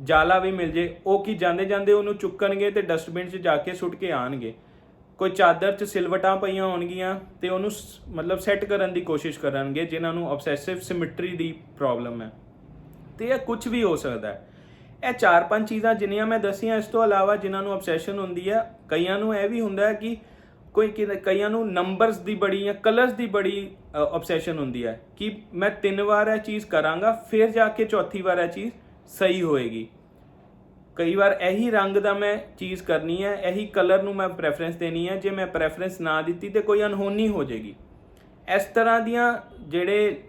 ਜਾਲਾ ਵੀ ਮਿਲ ਜੇ, ਉਹ ਕੀ ਜਾਂਦੇ ਉਹਨੂੰ ਚੁੱਕਣਗੇ ਤੇ ਡਸਟਬਿਨ 'ਚ ਜਾ ਕੇ ਸੁੱਟ ਕੇ ਆਣਗੇ। ਕੋਈ ਚਾਦਰ 'ਚ ਸਿਲਵਟਾਂ ਪਈਆਂ ਹੋਣਗੀਆਂ ਤੇ ਉਹਨੂੰ ਮਤਲਬ ਸੈੱਟ ਕਰਨ ਦੀ ਕੋਸ਼ਿਸ਼ ਕਰਨਗੇ ਜਿਨ੍ਹਾਂ ਨੂੰ ਆਬਸੈਸਿਵ ਸਿਮਟਰੀ ਦੀ ਪ੍ਰੋਬਲਮ ਹੈ। ਤੇ ਇਹ ਕੁਝ ਵੀ ਹੋ ਸਕਦਾ ਹੈ। ਇਹ 4-5 ਚੀਜ਼ਾਂ ਜਿੰਨੀਆਂ ਮੈਂ ਦੱਸੀਆਂ, ਇਸ ਤੋਂ ਇਲਾਵਾ ਜਿਨ੍ਹਾਂ ਨੂੰ ਆਬਸੈਸ਼ਨ ਹੁੰਦੀ ਹੈ, ਕਈਆਂ ਨੂੰ ਇਹ ਵੀ ਹੁੰਦਾ ਹੈ ਕਿ ਕਈਆਂ ਨੂੰ ਨੰਬਰਸ ਦੀ ਬੜੀ ਜਾਂ ਕਲਰਸ ਦੀ ਬੜੀ ਆਬਸੈਸ਼ਨ ਹੁੰਦੀ ਹੈ ਕਿ ਮੈਂ 3 ਵਾਰ ਇਹ ਚੀਜ਼ ਕਰਾਂਗਾ ਫਿਰ ਜਾ ਕੇ ਚੌਥੀ ਵਾਰ ਇਹ ਚੀਜ਼ ਸਹੀ ਹੋਏਗੀ। ਕਈ ਵਾਰ ਇਹੀ ਰੰਗ ਦਾ ਮੈਂ ਚੀਜ਼ ਕਰਨੀ ਹੈ, ਇਹੀ ਕਲਰ ਨੂੰ ਮੈਂ ਪ੍ਰੈਫਰੈਂਸ ਦੇਣੀ ਹੈ, ਜੇ ਮੈਂ ਪ੍ਰੈਫਰੈਂਸ ਨਾ ਦਿੱਤੀ ਤੇ ਕੋਈ ਅਨਹੋਨੀ ਹੋ ਜਾਏਗੀ। ਇਸ ਤਰ੍ਹਾਂ ਦੀਆਂ ਜਿਹੜੇ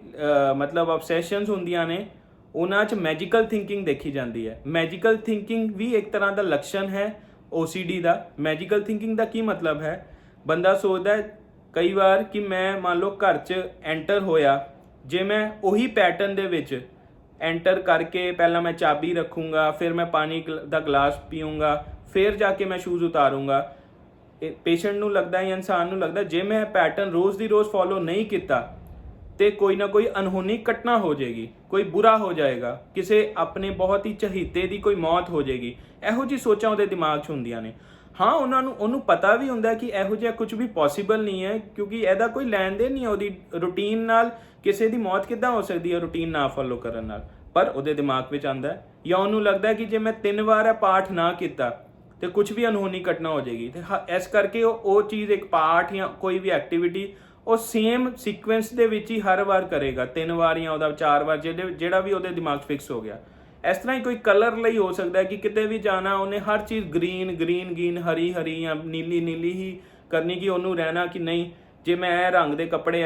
ਮਤਲਬ ਆਬਸੈਸ਼ਨਸ ਹੁੰਦੀਆਂ ਨੇ ਉਹਨਾਂ 'ਚ ਮੈਜੀਕਲ ਥਿੰਕਿੰਗ ਦੇਖੀ ਜਾਂਦੀ ਹੈ। ਮੈਜੀਕਲ ਥਿੰਕਿੰਗ ਵੀ ਇੱਕ ਤਰ੍ਹਾਂ ਦਾ ਲੱਛਣ ਹੈ OCD ਦਾ। ਮੈਜੀਕਲ ਥਿੰਕਿੰਗ ਦਾ ਕੀ ਮਤਲਬ ਹੈ, ਬੰਦਾ ਸੋਚਦਾ ਕਈ ਵਾਰ ਕਿ ਮੈਂ ਮੰਨ ਲਓ ਘਰ 'ਚ ਐਂਟਰ ਹੋਇਆ, ਜੇ ਮੈਂ ਉਹੀ ਪੈਟਰਨ ਦੇ ਵਿੱਚ ਐਂਟਰ ਕਰਕੇ ਪਹਿਲਾਂ ਮੈਂ ਚਾਬੀ ਰੱਖੂੰਗਾ, ਫਿਰ ਮੈਂ ਪਾਣੀ ਦਾ ਗਲਾਸ ਪੀਊਂਗਾ, ਫਿਰ ਜਾ ਕੇ ਮੈਂ ਸ਼ੂਜ਼ ਉਤਾਰੂੰਗਾ। ਪੇਸ਼ੈਂਟ ਨੂੰ ਲੱਗਦਾ ਜਾਂ ਇਨਸਾਨ ਨੂੰ ਲੱਗਦਾ ਜੇ ਮੈਂ ਪੈਟਰਨ ਰੋਜ਼ ਦੀ ਰੋਜ਼ ਫੋਲੋ ਨਹੀਂ ਕੀਤਾ ਤੇ ਕੋਈ ਨਾ ਕੋਈ ਅਨਹੋਨੀ ਘਟਨਾ ਹੋ ਜਾਏਗੀ, ਕੋਈ ਬੁਰਾ ਹੋ ਜਾਏਗਾ, ਕਿਸੇ ਆਪਣੇ ਬਹੁਤ ਹੀ ਚਹੀਤੇ ਦੀ ਕੋਈ ਮੌਤ ਹੋ ਜਾਏਗੀ। ਇਹੋ ਜਿਹੀ ਸੋਚਾਂ ਉਹਦੇ ਦਿਮਾਗ 'ਚ ਹੁੰਦੀਆਂ ਨੇ। ਹਾਂ, ਉਹਨੂੰ ਪਤਾ ਵੀ ਹੁੰਦਾ ਕਿ ਇਹੋ ਜਿਹਾ ਕੁਝ ਵੀ ਪੋਸੀਬਲ ਨਹੀਂ ਹੈ, ਕਿਉਂਕਿ ਇਹਦਾ ਕੋਈ ਲੈਣ ਦੇਣ ਨਹੀਂ ਹੈ ਉਹਦੀ ਰੂਟੀਨ ਨਾਲ। ਕਿਸੇ ਦੀ ਮੌਤ ਕਿੱਦਾਂ ਹੋ ਸਕਦੀ ਹੈ ਰੂਟੀਨ ਨਾ ਫੋਲੋ ਕਰਨ ਨਾਲ? ਪਰ ਉਹਦੇ ਦਿਮਾਗ ਵਿੱਚ ਆਉਂਦਾ ਹੈ, ਜਾਂ ਉਹਨੂੰ ਲੱਗਦਾ ਕਿ ਜੇ ਮੈਂ 3 ਵਾਰ ਇਹ ਪਾਠ ਨਾ ਕੀਤਾ ਤੇ ਕੁਝ ਵੀ ਅਨਹੋਨੀ ਘਟਨਾ ਹੋ ਜਾਏਗੀ। ਤੇ ਇਸ ਕਰਕੇ ਉਹ ਚੀਜ਼, ਇੱਕ ਪਾਠ ਜਾਂ ਕੋਈ ਵੀ ਐਕਟੀਵਿਟੀ ਉਹ ਸੇਮ ਸੀਕੁਐਂਸ ਦੇ ਵਿੱਚ ਹੀ ਹਰ ਵਾਰ ਕਰੇਗਾ, 3 ਵਾਰ ਜਾਂ ਉਹਦਾ 4 ਵਾਰ, ਜਿਹੜਾ ਵੀ ਉਹਦੇ ਦਿਮਾਗ 'ਚ ਫਿਕਸ ਹੋ ਗਿਆ। ਇਸ ਤਰ੍ਹਾਂ ਹੀ ਕੋਈ ਕਲਰ ਲਈ ਹੋ ਸਕਦਾ ਹੈ ਕਿ ਕਿਤੇ ਵੀ ਜਾਣਾ ਉਹਨੇ ਹਰ ਚੀਜ਼ ਗ੍ਰੀਨ, ਹਰੀ ਜਾਂ ਨੀਲੀ ਹੀ ਕਰਨੀ, ਕਿ ਉਹਨੂੰ ਰਹਿਣਾ ਕਿ ਨਹੀਂ ਜੇ ਮੈਂ ਇਹ ਰੰਗ ਦੇ ਕੱਪੜੇ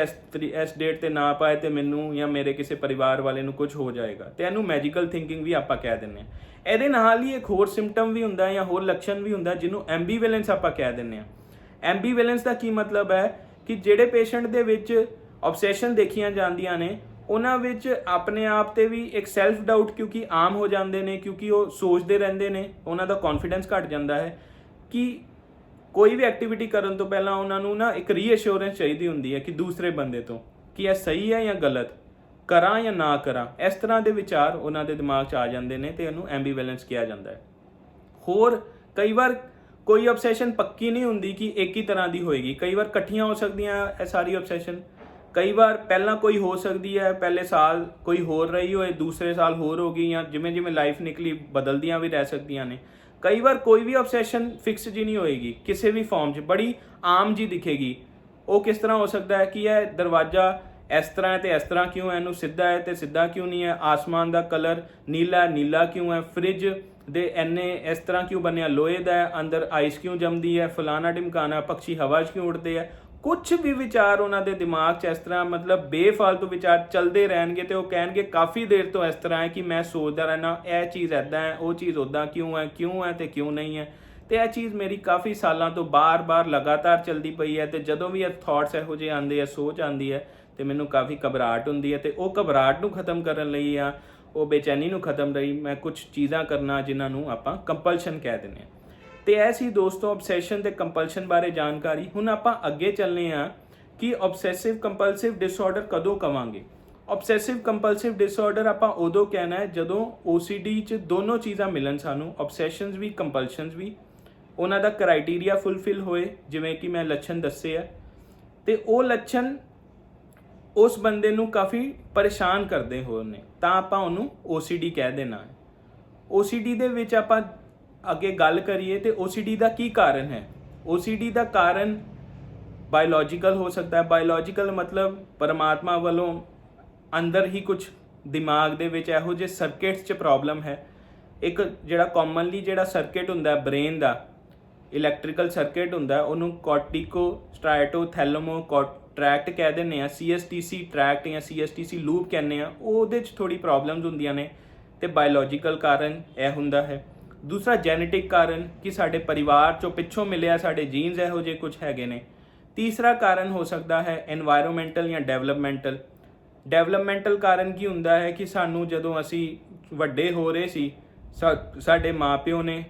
ਇਸ ਡੇਟ ਤੇ ਨਾ ਪਾਏ ਤੇ ਮੈਨੂੰ ਜਾਂ ਮੇਰੇ ਕਿਸੇ ਪਰਿਵਾਰ ਵਾਲੇ ਨੂੰ ਕੁਝ ਹੋ ਜਾਏਗਾ। ਤੇ ਇਹਨੂੰ ਮੈਜੀਕਲ ਥਿੰਕਿੰਗ ਵੀ ਆਪਾਂ ਕਹਿ ਦਿੰਦੇ ਹਾਂ। ਇਹਦੇ ਨਾਲ ਹੀ ਇੱਕ ਹੋਰ ਸਿੰਪਟਮ ਵੀ ਹੁੰਦਾ ਜਾਂ ਹੋਰ ਲੱਛਣ ਵੀ ਹੁੰਦਾ ਜਿਹਨੂੰ ਐਂਬੀਵੈਲੈਂਸ ਆਪਾਂ ਕਹਿ ਦਿੰਦੇ ਹਾਂ। ਐਂਬੀਵੈਲੈਂਸ ਦਾ ਕੀ ਮਤਲਬ ਹੈ ਕਿ ਜਿਹੜੇ ਪੇਸ਼ੈਂਟ ਦੇ ਵਿੱਚ ਆਬਸੈਸ਼ਨ ਦੇਖੀਆਂ ਜਾਂਦੀਆਂ ਨੇ ਉਹਨਾਂ ਵਿੱਚ ਆਪਣੇ ਆਪ ਤੇ ਵੀ ਇੱਕ ਸੈਲਫ ਡਾਊਟ ਕਿਉਂਕਿ ਆਮ ਹੋ ਜਾਂਦੇ ਨੇ, ਕਿਉਂਕਿ ਉਹ ਸੋਚਦੇ ਰਹਿੰਦੇ ਨੇ, ਉਹਨਾਂ ਦਾ ਕੌਨਫੀਡੈਂਸ ਘਟ ਜਾਂਦਾ ਹੈ ਕਿ ਕੋਈ ਵੀ ਐਕਟੀਵਿਟੀ ਕਰਨ ਤੋਂ ਪਹਿਲਾਂ ਉਹਨਾਂ ਨੂੰ ਨਾ ਇੱਕ ਰੀਅਸ਼ੋਰੈਂਸ ਚਾਹੀਦੀ ਹੁੰਦੀ ਹੈ ਕਿ ਦੂਸਰੇ ਬੰਦੇ ਤੋਂ ਕਿ ਇਹ ਸਹੀ ਹੈ ਜਾਂ ਗਲਤ, ਕਰਾਂ ਜਾਂ ਨਾ ਕਰਾਂ। ਇਸ ਤਰ੍ਹਾਂ ਦੇ ਵਿਚਾਰ ਉਹਨਾਂ ਦੇ ਦਿਮਾਗ 'ਚ ਆ ਜਾਂਦੇ ਨੇ ਤੇ ਇਹਨੂੰ ਐਂਬੀਵੈਲੈਂਸ ਕਿਹਾ ਜਾਂਦਾ ਹੈ। ਹੋਰ ਕਈ ਵਾਰ ਕੋਈ ਆਬਸੈਸ਼ਨ ਪੱਕੀ ਨਹੀਂ ਹੁੰਦੀ ਕਿ ਇੱਕ ਹੀ ਤਰ੍ਹਾਂ ਦੀ ਹੋਏਗੀ, ਕਈ ਵਾਰ ਇਕੱਠੀਆਂ ਹੋ ਸਕਦੀਆਂ ਇਹ ਸਾਰੀ ਆਬਸੈਸ਼ਨ। ਕਈ ਵਾਰ ਪਹਿਲਾਂ ਕੋਈ ਹੋ ਸਕਦੀ ਹੈ, ਪਹਿਲੇ ਸਾਲ ਕੋਈ ਹੋਰ ਰਹੀ ਹੋਏ, ਦੂਸਰੇ ਸਾਲ ਹੋਰ ਹੋ ਗਈ, ਜਾਂ ਜਿਵੇਂ ਲਾਈਫ ਨਿਕਲੀ ਬਦਲਦੀਆਂ ਵੀ ਰਹਿ ਸਕਦੀਆਂ ਨੇ। ਕਈ ਵਾਰ ਕੋਈ ਵੀ ਆਬਸੈਸ਼ਨ ਫਿਕਸ ਜੀ ਨਹੀਂ ਹੋਏਗੀ, ਕਿਸੇ ਵੀ ਫਾਰਮ 'ਚ ਬੜੀ ਆਮ ਜੀ ਦਿਖੇਗੀ। ਉਹ ਕਿਸ ਤਰ੍ਹਾਂ ਹੋ ਸਕਦਾ ਹੈ ਕਿ ਇਹ ਦਰਵਾਜ਼ਾ ਇਸ ਤਰ੍ਹਾਂ ਹੈ ਤੇ ਇਸ ਤਰ੍ਹਾਂ ਕਿਉਂ ਹੈ, ਇਹਨੂੰ ਸਿੱਧਾ ਹੈ ਤੇ ਸਿੱਧਾ ਕਿਉਂ ਨਹੀਂ ਹੈ, ਆਸਮਾਨ ਦਾ ਕਲਰ ਨੀਲਾ ਕਿਉਂ ਹੈ, ਫ੍ਰਿਜ ਦੇ ਇੰਨੇ ਇਸ ਤਰ੍ਹਾਂ ਕਿਉਂ ਬਣਿਆ, ਲੋਹੇ ਦਾ ਹੈ, ਅੰਦਰ ਆਈਸ ਕਿਉਂ ਜੰਮਦੀ ਹੈ, ਫਲਾਣਾ ਢਿਮਕਾਣਾ, ਪੰਛੀ ਹਵਾ 'ਚ ਕਿਉਂ ਉੱਡਦੇ ਆ। ਕੁਝ ਵੀ ਵਿਚਾਰ ਉਹਨਾਂ ਦੇ ਦਿਮਾਗ 'ਚ ਇਸ ਤਰ੍ਹਾਂ ਮਤਲਬ ਬੇਫਾਲਤੂ ਵਿਚਾਰ ਚੱਲਦੇ ਰਹਿਣਗੇ ਤੇ ਉਹ ਕਹਿਣਗੇ ਕਾਫੀ ਦੇਰ ਤੋਂ ਇਸ ਤਰ੍ਹਾਂ ਹੈ ਕਿ ਮੈਂ ਸੋਚਦਾ ਰਹਿਣਾ ਇਹ ਚੀਜ਼ ਇੱਦਾਂ ਹੈ, ਉਹ ਚੀਜ਼ ਉੱਦਾਂ ਕਿਉਂ ਹੈ ਤੇ ਕਿਉਂ ਨਹੀਂ ਹੈ। ਤੇ ਇਹ ਚੀਜ਼ ਮੇਰੀ ਕਾਫੀ ਸਾਲਾਂ ਤੋਂ ਬਾਰ-ਬਾਰ ਲਗਾਤਾਰ ਚੱਲਦੀ ਪਈ ਹੈ ਤੇ ਜਦੋਂ ਵੀ ਇਹ ਥਾਟਸ ਇਹੋ ਜਿਹੇ ਆਉਂਦੇ ਆ, ਸੋਚ ਆਉਂਦੀ ਹੈ ਤੇ ਮੈਨੂੰ ਕਾਫੀ ਘਬਰਾਹਟ ਹੁੰਦੀ ਹੈ ਤੇ ਉਹ ਘਬਰਾਹਟ ਨੂੰ ਖਤਮ ਕਰਨ ਲਈ ਜਾਂ ਉਹ ਬੇਚੈਨੀ ਨੂੰ ਖਤਮ ਲਈ ਮੈਂ ਕੁਝ ਚੀਜ਼ਾਂ ਕਰਨਾ ਜਿਨ੍ਹਾਂ ਨੂੰ ਆਪਾਂ ਕੰਪਲਸ਼ਨ ਕਹਿ ਦਿੰਦੇ ਹਾਂ। ਤੇ ਇਹ ਸੀ ਦੋਸਤੋ ਆਬਸੈਸ਼ਨ ਤੇ ਕੰਪਲਸ਼ਨ ਬਾਰੇ ਜਾਣਕਾਰੀ। ਹੁਣ ਆਪਾਂ ਅੱਗੇ ਚੱਲਨੇ ਆ ਕਿ ਆਬਸੈਸਿਵ ਕੰਪਲਸਿਵ ਡਿਸਆਰਡਰ ਕਦੋਂ ਕਵਾਂਗੇ। ਆਬਸੈਸਿਵ ਕੰਪਲਸਿਵ ਡਿਸਆਰਡਰ ਆਪਾਂ ਉਦੋਂ ਕਹਿਣਾ ਹੈ ਜਦੋਂ OCD 'ਚ ਦੋਨੋਂ ਚੀਜ਼ਾਂ ਮਿਲਣ ਸਾਨੂੰ, ਆਬਸੈਸ਼ਨਸ ਵੀ ਕੰਪਲਸ਼ਨਸ ਵੀ, ਉਹਨਾਂ ਦਾ ਕ੍ਰਾਈਟੇਰੀਆ ਫੁੱਲਫਿਲ ਹੋਏ ਜਿਵੇਂ ਕਿ ਮੈਂ ਲੱਛਣ ਦੱਸੇ ਆ ਤੇ ਉਹ ਲੱਛਣ ਉਸ ਬੰਦੇ ਨੂੰ ਕਾਫੀ ਪਰੇਸ਼ਾਨ ਕਰਦੇ ਹੋਏ ਨੇ ਤਾਂ ਆਪਾਂ ਉਹਨੂੰ OCD ਕਹਿ ਦੇਣਾ ਹੈ। OCD ਦੇ ਵਿੱਚ ਆਪਾਂ ਅੱਗੇ ਗੱਲ ਕਰੀਏ ਤੇ OCD ਦਾ ਕੀ ਕਾਰਨ ਹੈ। OCD ਦਾ ਕਾਰਨ ਬਾਇਓਲੋਜੀਕਲ ਹੋ ਸਕਦਾ ਹੈ। ਬਾਇਓਲੋਜੀਕਲ ਮਤਲਬ ਪਰਮਾਤਮਾ ਵੱਲੋਂ ਅੰਦਰ ਹੀ ਕੁਝ ਦਿਮਾਗ ਦੇ ਵਿੱਚ ਇਹੋ ਜਿਹੇ ਸਰਕਿਟਸ 'ਚ ਪ੍ਰੋਬਲਮ ਹੈ। ਇੱਕ ਜਿਹੜਾ ਕਾਮਨਲੀ ਜਿਹੜਾ ਸਰਕਿਟ ਹੁੰਦਾ ਬ੍ਰੇਨ ਦਾ ਇਲੈਕਟ੍ਰੀਕਲ ਸਰਕਿਟ ਹੁੰਦਾ ਉਹਨੂੰ ਕੋਰਟਿਕੋ ਸਟ੍ਰਾਟੋ ਥੈਲਮੋ ਟਰੈਕਟ ਕਹਿ ਦਿੰਦੇ ਆ, CSTC ਟਰੈਕਟ ਜਾਂ CSTC ਲੂਪ ਕਹਿੰਦੇ ਆ। ਉਹਦੇ 'ਚ ਥੋੜੀ ਪ੍ਰੋਬਲਮਸ ਹੁੰਦੀਆਂ ਨੇ ਤੇ ਬਾਇਓਲੋਜੀਕਲ ਕਾਰਨ ਇਹ ਹੁੰਦਾ ਹੈ। ਦੂਸਰਾ ਜੈਨੇਟਿਕ ਕਾਰਨ ਕਿ ਸਾਡੇ ਪਰਿਵਾਰ 'ਚੋਂ ਪਿੱਛੋਂ ਮਿਲਿਆ, ਸਾਡੇ ਜੀਨਸ ਇਹੋ ਜਿਹੇ ਕੁਝ ਹੈਗੇ ਨੇ। ਤੀਸਰਾ ਕਾਰਨ ਹੋ ਸਕਦਾ ਹੈ এনवायरमेंटल ਜਾਂ ਡਿਵੈਲਪਮੈਂਟਲ ਕਾਰਨ ਕੀ ਹੁੰਦਾ ਹੈ ਕਿ ਸਾਨੂੰ ਜਦੋਂ ਅਸੀਂ ਵੱਡੇ ਹੋ ਰਹੇ ਸੀ ਸਾਡੇ ਮਾਪਿਓ ਨੇ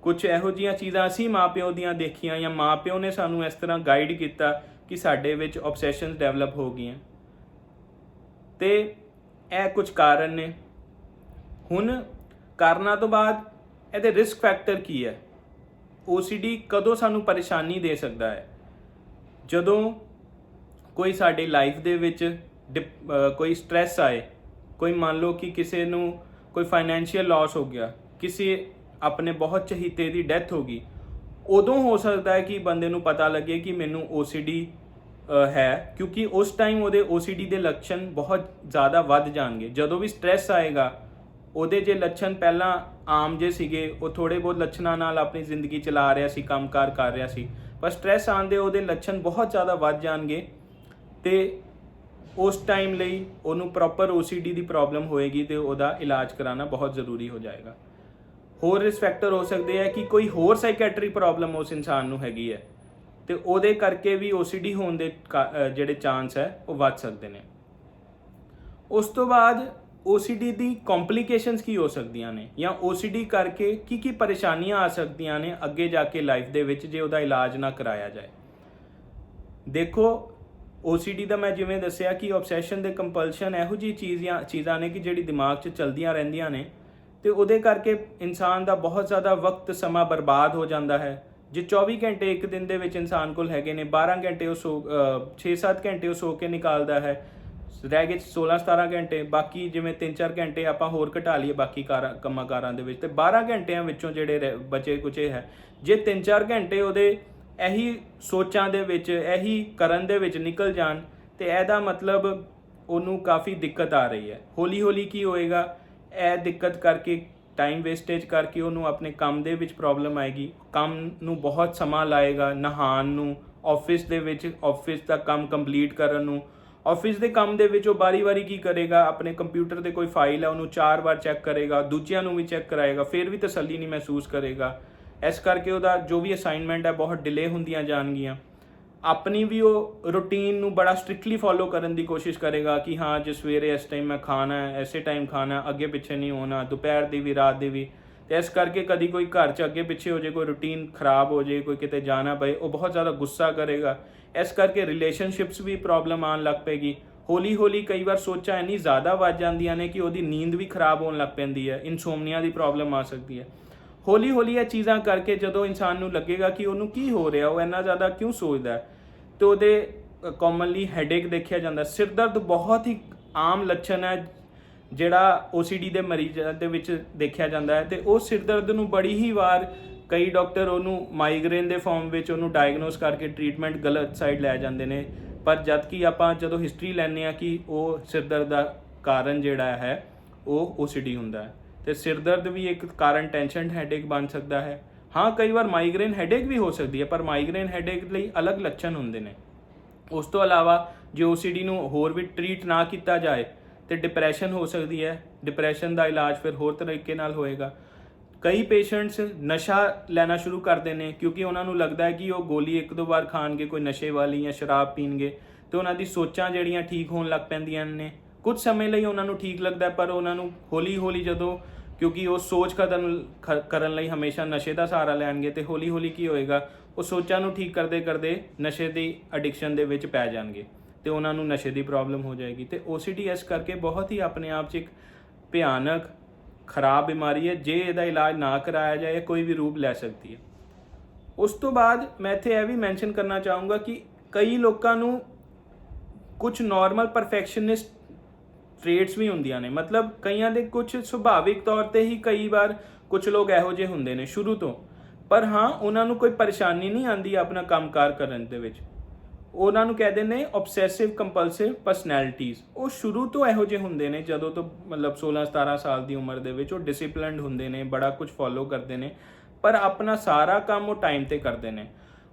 ਕੁਝ ਇਹੋ ਜਿਹੀਆਂ ਚੀਜ਼ਾਂ ਅਸੀਂ ਮਾਪਿਓ ਦੀਆਂ ਦੇਖੀਆਂ ਜਾਂ ਮਾਪਿਓ ਨੇ ਸਾਨੂੰ ਇਸ ਤਰ੍ਹਾਂ ਗਾਈਡ ਕੀਤਾ ਕਿ ਸਾਡੇ ਵਿੱਚ ਆਬਸੈਸ਼ਨਸ ਡਿਵੈਲਪ ਹੋ ਗਈਆਂ ਤੇ ਇਹ ਕੁਝ ਕਾਰਨ ਨੇ। ਹੁਣ ਕਾਰਨਾਂ ਤੋਂ ਬਾਅਦ ਇਹਦੇ ਰਿਸਕ ਫੈਕਟਰ ਕੀ ਹੈ। OCD ਕਦੋਂ ਸਾਨੂੰ ਪਰੇਸ਼ਾਨੀ ਦੇ ਸਕਦਾ ਹੈ? ਜਦੋਂ ਕੋਈ ਸਾਡੀ ਲਾਈਫ ਦੇ ਵਿੱਚ ਕੋਈ ਸਟ੍ਰੈਸ ਆਏ, ਕੋਈ ਮੰਨ ਲਓ ਕਿ ਕਿਸੇ ਨੂੰ ਕੋਈ ਫਾਈਨੈਂਸ਼ੀਅਲ ਲਾਸ ਹੋ ਗਿਆ, ਕਿਸੇ ਆਪਣੇ ਬਹੁਤ ਚਹੀਤੇ ਦੀ ਡੈਥ ਹੋ ਗਈ, ਉਦੋਂ ਹੋ ਸਕਦਾ ਹੈ ਕਿ ਬੰਦੇ ਨੂੰ ਪਤਾ ਲੱਗੇ ਕਿ ਮੈਨੂੰ OCD ਹੈ ਕਿਉਂਕਿ ਉਸ ਟਾਈਮ ਉਹਦੇ OCD ਦੇ ਲੱਛਣ ਬਹੁਤ ਜ਼ਿਆਦਾ ਵੱਧ ਜਾਣਗੇ। ਜਦੋਂ ਵੀ ਸਟ੍ਰੈਸ ਆਏਗਾ ਉਹਦੇ ਜੇ ਲੱਛਣ ਪਹਿਲਾਂ ਆਮ ਜੇ ਸੀਗੇ ਉਹ ਥੋੜੇ ਬਹੁਤ ਲੱਛਣਾਂ ਨਾਲ ਆਪਣੀ ਜ਼ਿੰਦਗੀ ਚਲਾ ਰਿਹਾ ਸੀ, ਕੰਮਕਾਰ ਕਰ ਰਿਹਾ ਸੀ, ਪਰ ਸਟ੍ਰੈਸ ਆਉਣ ਦੇ ਉਹਦੇ ਲੱਛਣ ਬਹੁਤ ਜ਼ਿਆਦਾ ਵੱਧ ਜਾਣਗੇ ਤੇ ਉਸ ਟਾਈਮ ਲਈ ਉਹਨੂੰ ਪ੍ਰੋਪਰ OCD ਦੀ ਪ੍ਰੋਬਲਮ ਹੋਏਗੀ ਤੇ ਉਹਦਾ ਇਲਾਜ ਕਰਾਉਣਾ ਬਹੁਤ ਜ਼ਰੂਰੀ ਹੋ ਜਾਏਗਾ। ਹੋਰ ਰਿਸਕ ਫੈਕਟਰ ਹੋ ਸਕਦੇ ਹੈ ਕਿ ਕੋਈ ਹੋਰ ਸਾਈਕੈਟਰੀ ਪ੍ਰੋਬਲਮ ਉਸ ਇਨਸਾਨ ਨੂੰ ਹੈਗੀ ਹੈ ਤੇ ਉਹਦੇ ਕਰਕੇ ਵੀ OCD ਹੋਣ ਦੇ ਜਿਹੜੇ ਚਾਂਸ ਹੈ ਉਹ ਵੱਧ ਸਕਦੇ ਨੇ। ਉਸ ਤੋਂ ਬਾਅਦ OCD ਦੀ ਕੰਪਲਿਕੇਸ਼ਨਸ ਕੀ ਹੋ ਸਕਦੀਆਂ ਨੇ ਜਾਂ OCD ਕਰਕੇ ਕੀ ਪਰੇਸ਼ਾਨੀਆਂ ਆ ਸਕਦੀਆਂ ਨੇ ਅੱਗੇ ਜਾ ਕੇ ਲਾਈਫ ਦੇ ਵਿੱਚ ਜੇ ਉਹਦਾ ਇਲਾਜ ਨਾ ਕਰਾਇਆ ਜਾਏ। ਦੇਖੋ OCD ਦਾ ਮੈਂ ਜਿਵੇਂ ਦੱਸਿਆ ਕਿ ਆਬਸੈਸ਼ਨ ਦੇ ਕੰਪਲਸ਼ਨ ਇਹੋ ਜਿਹੀ ਚੀਜ਼ਾਂ ਨੇ ਕਿ ਜਿਹੜੀ ਦਿਮਾਗ 'ਚ ਚਲਦੀਆਂ ਰਹਿੰਦੀਆਂ ਨੇ ਤੇ ਉਹਦੇ ਕਰਕੇ ਇਨਸਾਨ ਦਾ ਬਹੁਤ ਜ਼ਿਆਦਾ ਵਕਤ ਸਮਾਂ ਬਰਬਾਦ ਹੋ ਜਾਂਦਾ ਹੈ। ਜੇ 24 ਘੰਟੇ ਇੱਕ ਦਿਨ ਦੇ ਵਿੱਚ ਇਨਸਾਨ ਕੋਲ ਹੈਗੇ ਨੇ, 12 ਘੰਟੇ ਉਹ 6-7 ਘੰਟੇ ਉਹ ਸੋ ਕੇ ਨਿਕਾਲਦਾ ਹੈ, ਰਹਿ ਗਏ 16-17 ਘੰਟੇ, ਬਾਕੀ ਜਿਵੇਂ 3-4 ਘੰਟੇ ਆਪਾਂ ਹੋਰ ਘਟਾ ਲਈਏ ਬਾਕੀ ਕੰਮਾਂ ਕਾਰਾਂ ਦੇ ਵਿੱਚ ਤੇ 12 ਘੰਟਿਆਂ ਵਿੱਚੋਂ ਜਿਹੜੇ ਬਚੇ ਕੁਚੇ ਹੈ, ਜੇ 3-4 ਘੰਟੇ ਉਹਦੇ ਇਹੀ ਸੋਚਾਂ ਦੇ ਵਿੱਚ ਇਹੀ ਕਰਨ ਦੇ ਵਿੱਚ ਨਿਕਲ ਜਾਣ ਤੇ ਇਹਦਾ ਮਤਲਬ ਉਹਨੂੰ ਕਾਫੀ ਦਿੱਕਤ ਆ ਰਹੀ ਹੈ। ਹੌਲੀ ਹੌਲੀ ਕੀ ਹੋਏਗਾ, ਇਹ ਦਿੱਕਤ ਕਰਕੇ ਟਾਈਮ ਵੇਸਟੇਜ ਕਰਕੇ ਉਹਨੂੰ ਆਪਣੇ ਕੰਮ ਦੇ ਵਿੱਚ ਪ੍ਰੋਬਲਮ ਆਏਗੀ, ਕੰਮ ਨੂੰ ਬਹੁਤ ਸਮਾਂ ਲਾਏਗਾ, ਨਹਾਉਣ ਨੂੰ, ਆਫਿਸ ਦੇ ਵਿੱਚ ਆਫਿਸ ਦਾ ਕੰਮ ਕੰਪਲੀਟ ਕਰਨ ਨੂੰ, ਆਫਿਸ ਦੇ ਕੰਮ ਦੇ ਵਿੱਚ ਉਹ ਵਾਰੀ ਕੀ ਕਰੇਗਾ, ਆਪਣੇ ਕੰਪਿਊਟਰ ਤੇ ਕੋਈ ਫਾਈਲ ਹੈ ਉਹਨੂੰ 4 ਵਾਰ ਚੈੱਕ ਕਰੇਗਾ, ਦੂਜਿਆਂ ਨੂੰ ਵੀ ਚੈੱਕ ਕਰਾਏਗਾ, ਫਿਰ ਵੀ ਤਸੱਲੀ ਨਹੀਂ ਮਹਿਸੂਸ ਕਰੇਗਾ। ਇਸ ਕਰਕੇ ਉਹਦਾ ਜੋ ਵੀ ਅਸਾਈਨਮੈਂਟ ਹੈ ਬਹੁਤ ਡਿਲੇ ਹੁੰਦੀਆਂ ਜਾਣਗੀਆਂ। ਆਪਣੀ ਵੀ ਉਹ ਰੂਟੀਨ ਨੂੰ ਬੜਾ ਸਟ੍ਰਿਕਟਲੀ ਫੋਲੋ ਕਰਨ ਦੀ ਕੋਸ਼ਿਸ਼ ਕਰੇਗਾ ਕਿ ਹਾਂ ਜੇ ਸਵੇਰੇ ਇਸ ਟਾਈਮ ਮੈਂ ਖਾਣਾ ਹੈ, ਐਸੇ ਟਾਈਮ ਖਾਣਾ, ਅੱਗੇ ਪਿੱਛੇ ਨਹੀਂ ਹੋਣਾ, ਦੁਪਹਿਰ ਦੀ ਵੀ ਰਾਤ ਦੀ ਵੀ। ਤੇ ਇਸ ਕਰਕੇ ਕਦੀ ਕੋਈ ਘਰ 'ਚ ਅੱਗੇ ਪਿੱਛੇ ਹੋ ਜਾਏ, ਕੋਈ ਰੂਟੀਨ ਖਰਾਬ ਹੋ ਜਾਏ, ਕੋਈ ਕਿਤੇ ਜਾਣਾ ਪਏ, ਉਹ ਬਹੁਤ ਜ਼ਿਆਦਾ ਗੁੱਸਾ ਕਰੇਗਾ। ਇਸ ਕਰਕੇ ਰਿਲੇਸ਼ਨਸ਼ਿਪਸ ਵੀ ਪ੍ਰੋਬਲਮ ਆਉਣ ਲੱਗ ਪਏਗੀ। ਹੌਲੀ ਹੌਲੀ ਕਈ ਵਾਰ ਸੋਚਾਂ ਇੰਨੀ ਜ਼ਿਆਦਾ ਵੱਧ ਜਾਂਦੀਆਂ ਨੇ ਕਿ ਉਹਦੀ ਨੀਂਦ ਵੀ ਖਰਾਬ ਹੋਣ ਲੱਗ ਪੈਂਦੀ ਹੈ, ਇਨਸੋਮਨੀਆ ਦੀ ਪ੍ਰੋਬਲਮ ਆ ਸਕਦੀ ਹੈ। ਹੌਲੀ ਹੌਲੀ ਇਹ ਚੀਜ਼ਾਂ ਕਰਕੇ ਜਦੋਂ ਇਨਸਾਨ ਨੂੰ ਲੱਗੇਗਾ ਕਿ ਉਹਨੂੰ ਕੀ ਹੋ ਰਿਹਾ, ਉਹ ਇੰਨਾ ਜ਼ਿਆਦਾ ਕਿਉਂ ਸੋਚਦਾ ਹੈ, ਤੇ ਉਹਦੇ ਕਾਮਨਲੀ ਹੈਡੇਕ ਦੇਖਿਆ ਜਾਂਦਾ। ਸਿਰ ਦਰਦ ਬਹੁਤ ਹੀ ਆਮ ਲੱਛਣ ਹੈ ਜਿਹੜਾ OCD ਦੇ ਮਰੀਜ਼ਾਂ ਦੇ ਵਿੱਚ ਦੇਖਿਆ ਜਾਂਦਾ ਹੈ ਤੇ ਉਹ ਸਿਰ ਦਰਦ ਨੂੰ ਬੜੀ ਹੀ ਵਾਰ ਕਈ ਡਾਕਟਰ ਉਹਨੂੰ ਮਾਈਗ੍ਰੇਨ ਦੇ ਫਾਰਮ ਵਿੱਚ ਉਹਨੂੰ ਡਾਇਗਨੋਸ ਕਰਕੇ ਟ੍ਰੀਟਮੈਂਟ ਗਲਤ ਸਾਈਡ ਲੈ ਜਾਂਦੇ ਨੇ ਪਰ ਜਦ ਕਿ ਆਪਾਂ ਜਦੋਂ ਹਿਸਟਰੀ ਲੈਂਦੇ ਆ ਕਿ ਉਹ ਸਿਰ ਦਰਦ ਦਾ ਕਾਰਨ ਜਿਹੜਾ ਹੈ ਉਹ OCD ਹੁੰਦਾ ਹੈ। ਤੇ ਸਿਰ ਦਰਦ ਵੀ ਇੱਕ ਕਾਰਨ ਟੈਂਸ਼ਨ ਹੈਡੇਕ ਬਣ ਸਕਦਾ ਹੈ। ਹਾਂ, ਕਈ ਵਾਰ ਮਾਈਗ੍ਰੇਨ ਹੈਡੇਕ ਵੀ ਹੋ ਸਕਦੀ ਹੈ, ਪਰ ਮਾਈਗ੍ਰੇਨ ਹੈਡੇਕ ਲਈ ਅਲੱਗ ਲੱਛਣ ਹੁੰਦੇ ਨੇ। ਉਸ ਤੋਂ ਇਲਾਵਾ ਜੇ OCD ਨੂੰ ਹੋਰ ਵੀ ਟਰੀਟ ਨਾ ਕੀਤਾ ਜਾਏ ਤੇ ਡਿਪਰੈਸ਼ਨ ਹੋ ਸਕਦੀ ਹੈ। ਡਿਪਰੈਸ਼ਨ ਦਾ ਇਲਾਜ ਫਿਰ ਹੋਰ ਤਰੀਕੇ ਨਾਲ ਹੋਏਗਾ। ਕਈ ਪੇਸ਼ੈਂਟਸ ਨਸ਼ਾ ਲੈਣਾ ਸ਼ੁਰੂ ਕਰਦੇ ਨੇ ਕਿਉਂਕਿ ਉਹਨਾਂ ਨੂੰ ਲੱਗਦਾ ਹੈ ਕਿ ਉਹ ਗੋਲੀ ਇੱਕ ਦੋ ਵਾਰ ਖਾਣਗੇ ਕੋਈ ਨਸ਼ੇ ਵਾਲੀ ਜਾਂ ਸ਼ਰਾਬ ਪੀਣਗੇ ਤੇ ਉਹਨਾਂ ਦੀ ਸੋਚਾਂ ਜਿਹੜੀਆਂ ਠੀਕ ਹੋਣ ਲੱਗ ਪੈਂਦੀਆਂ ਨੇ। ਕੁਝ ਸਮੇਂ ਲਈ ਉਹਨਾਂ ਨੂੰ ਠੀਕ ਲੱਗਦਾ, ਪਰ ਉਹਨਾਂ ਨੂੰ ਹੌਲੀ ਹੌਲੀ ਜਦੋਂ, ਕਿਉਂਕਿ ਉਹ ਸੋਚ ਕਰਨ ਲਈ ਹਮੇਸ਼ਾ ਨਸ਼ੇ ਦਾ ਸਹਾਰਾ ਲੈਣਗੇ ਤੇ ਹੌਲੀ ਹੌਲੀ ਕੀ ਹੋਏਗਾ, ਉਹ ਸੋਚਾਂ ਨੂੰ ਠੀਕ ਕਰਦੇ ਕਰਦੇ ਨਸ਼ੇ ਦੀ ਐਡਿਕਸ਼ਨ ਦੇ ਵਿੱਚ ਪੈ ਜਾਣਗੇ ਤੇ ਉਹਨਾਂ ਨੂੰ ਨਸ਼ੇ ਦੀ ਪ੍ਰੋਬਲਮ ਹੋ ਜਾਏਗੀ। ਤੇ OCD ਇਸ ਕਰਕੇ ਬਹੁਤ ਹੀ ਆਪਣੇ ਆਪ 'ਚ ਇੱਕ ਭਿਆਨਕ ਖਰਾਬ ਬਿਮਾਰੀ ਹੈ। ਜੇ ਇਹਦਾ ਇਲਾਜ ਨਾ ਕਰਾਇਆ ਜਾਏ ਕੋਈ ਵੀ ਰੂਪ ਲੈ ਸਕਦੀ ਹੈ। ਉਸ ਤੋਂ ਬਾਅਦ ਮੈਂ ਇੱਥੇ ਇਹ ਵੀ ਮੈਂਸ਼ਨ ਕਰਨਾ ਚਾਹੂੰਗਾ ਕਿ ਕਈ ਲੋਕਾਂ ਨੂੰ ਕੁਝ ਨਾਰਮਲ ਪਰਫੈਕਸ਼ਨਿਸਟ ਟ੍ਰੇਟਸ ਵੀ ਹੁੰਦੀਆਂ ਨੇ। ਮਤਲਬ ਕਈਆਂ ਦੇ ਕੁਝ ਸੁਭਾਵਿਕ ਤੌਰ ਤੇ ਹੀ ਕਈ ਵਾਰ ਕੁਝ ਲੋਕ ਇਹੋ ਜਿਹੇ ਹੁੰਦੇ ਨੇ ਸ਼ੁਰੂ ਤੋਂ, ਪਰ ਹਾਂ ਉਹਨਾਂ ਨੂੰ ਕੋਈ ਪਰੇਸ਼ਾਨੀ ਨਹੀਂ ਆਉਂਦੀ ਆਪਣਾ ਕੰਮਕਾਰ ਕਰਨ ਦੇ ਵਿੱਚ। ਉਹਨਾਂ ਨੂੰ ਕਹਿੰਦੇ ਨੇ ਆਬਸੈਸਿਵ ਕੰਪਲਸਿਵ ਪਰਸਨੈਲਿਟੀਜ਼। ਉਹ ਸ਼ੁਰੂ ਤੋਂ ਇਹੋ ਜਿਹੇ ਹੁੰਦੇ ਨੇ, ਜਦੋਂ ਤੋਂ ਮਤਲਬ 16-17 ਸਾਲ ਦੀ ਉਮਰ ਦੇ ਵਿੱਚ ਉਹ ਡਿਸਿਪਲਿਨਡ ਹੁੰਦੇ ਨੇ, ਬੜਾ ਕੁਝ ਫੋਲੋ ਕਰਦੇ ਨੇ, ਪਰ ਆਪਣਾ ਸਾਰਾ ਕੰਮ ਉਹ ਟਾਈਮ ਤੇ ਕਰਦੇ ਨੇ।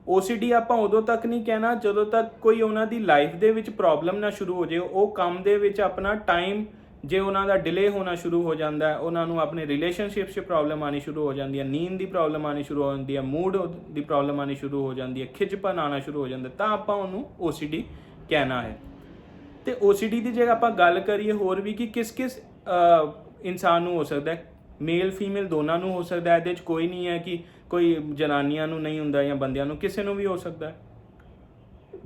OCD ਆਪਾਂ ਉਦੋਂ ਤੱਕ ਨਹੀਂ ਕਹਿਣਾ ਜਦੋਂ ਤੱਕ ਕੋਈ ਉਹਨਾਂ ਦੀ ਲਾਈਫ ਦੇ ਵਿੱਚ ਪ੍ਰੋਬਲਮ ਨਾ ਸ਼ੁਰੂ ਹੋ ਜਾਏ। ਉਹ ਕੰਮ ਦੇ ਵਿੱਚ ਆਪਣਾ ਟਾਈਮ ਜੇ ਉਹਨਾਂ ਦਾ ਡਿਲੇ ਹੋਣਾ ਸ਼ੁਰੂ ਹੋ ਜਾਂਦਾ, ਉਹਨਾਂ ਨੂੰ ਆਪਣੇ ਰਿਲੇਸ਼ਨਸ਼ਿਪ 'ਚ ਪ੍ਰੋਬਲਮ ਆਉਣੀ ਸ਼ੁਰੂ ਹੋ ਜਾਂਦੀ ਹੈ, ਨੀਂਦ ਦੀ ਪ੍ਰੋਬਲਮ ਆਉਣੀ ਸ਼ੁਰੂ ਹੋ ਜਾਂਦੀ ਹੈ, ਮੂਡ ਦੀ ਪ੍ਰੋਬਲਮ ਆਉਣੀ ਸ਼ੁਰੂ ਹੋ ਜਾਂਦੀ ਹੈ, ਖਿਝਪਨ ਆਉਣਾ ਸ਼ੁਰੂ ਹੋ ਜਾਂਦਾ, ਤਾਂ ਆਪਾਂ ਉਹਨੂੰ OCD ਕਹਿਣਾ ਹੈ। ਤੇ OCD ਦੀ ਜੇ ਆਪਾਂ ਗੱਲ ਕਰੀਏ ਹੋਰ ਵੀ ਕਿ ਕਿਸ ਇਨਸਾਨ ਨੂੰ ਹੋ ਸਕਦਾ ਹੈ, ਮੇਲ ਫੀਮੇਲ ਦੋਨਾਂ ਨੂੰ ਹੋ ਸਕਦਾ ਹੈ। ਇਹਦੇ 'ਚ ਕੋਈ ਨਹੀਂ ਹੈ ਕਿ ਕੋਈ ਜਨਾਨੀਆਂ ਨੂੰ ਨਹੀਂ ਹੁੰਦਾ ਜਾਂ ਬੰਦਿਆਂ ਨੂੰ, ਕਿਸੇ ਨੂੰ ਵੀ ਹੋ ਸਕਦਾ ਹੈ।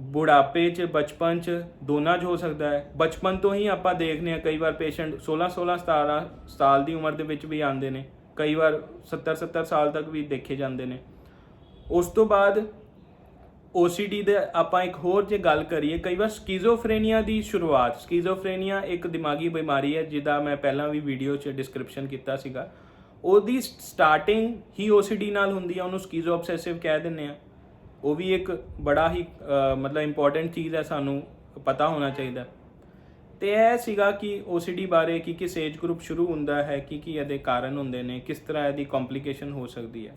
ਬੁਢਾਪੇ 'ਚ ਬਚਪਨ 'ਚ ਦੋਨਾਂ 'ਚ ਹੋ ਸਕਦਾ ਹੈ। ਬਚਪਨ ਤੋਂ ਹੀ ਆਪਾਂ ਦੇਖਦੇ ਹਾਂ ਕਈ ਵਾਰ ਪੇਸ਼ੈਂਟ 16-17 ਸਾਲ ਦੀ ਉਮਰ ਦੇ ਵਿੱਚ ਵੀ ਆਉਂਦੇ ਨੇ, ਕਈ ਵਾਰ 70-70 ਸਾਲ ਤੱਕ ਵੀ ਦੇਖੇ ਜਾਂਦੇ ਨੇ। ਉਸ ਤੋਂ ਬਾਅਦ OCD ਦੇ ਆਪਾਂ ਇੱਕ ਹੋਰ ਜੇ ਗੱਲ ਕਰੀਏ, ਕਈ ਵਾਰ ਸਕਿਜ਼ੋਫਰੇਨੀਆ ਦੀ ਸ਼ੁਰੂਆਤ। ਸਕਿਜ਼ੋਫਰੇਨੀਆ ਇੱਕ ਦਿਮਾਗੀ ਬਿਮਾਰੀ ਹੈ ਜਿਹਦਾ ਮੈਂ ਪਹਿਲਾਂ ਵੀ ਵੀਡੀਓ 'ਚ ਡਿਸਕ੍ਰਿਪਸ਼ਨ ਕੀਤਾ ਸੀਗਾ। ਉਹਦੀ ਸਟਾਰਟਿੰਗ ਹੀ OCD ਨਾਲ ਹੁੰਦੀ ਹੈ, ਉਹਨੂੰ ਸਕਿਜ਼ੋ ਆਬਸੈਸਿਵ ਕਹਿ ਦਿੰਦੇ ਆ। ਉਹ ਵੀ ਇੱਕ ਬੜਾ ਹੀ ਮਤਲਬ ਇੰਪੋਰਟੈਂਟ ਚੀਜ਼ ਹੈ, ਸਾਨੂੰ ਪਤਾ ਹੋਣਾ ਚਾਹੀਦਾ। ਤੇ ਇਹ ਸੀਗਾ ਕਿ OCD ਬਾਰੇ ਕਿ ਕਿਸ ਏਜ ਗਰੁੱਪ ਸ਼ੁਰੂ ਹੁੰਦਾ ਹੈ, ਕੀ ਇਹਦੇ ਕਾਰਨ ਹੁੰਦੇ ਨੇ, ਕਿਸ ਤਰ੍ਹਾਂ ਇਹਦੀ ਕੰਪਲਿਕੇਸ਼ਨ ਹੋ ਸਕਦੀ ਹੈ।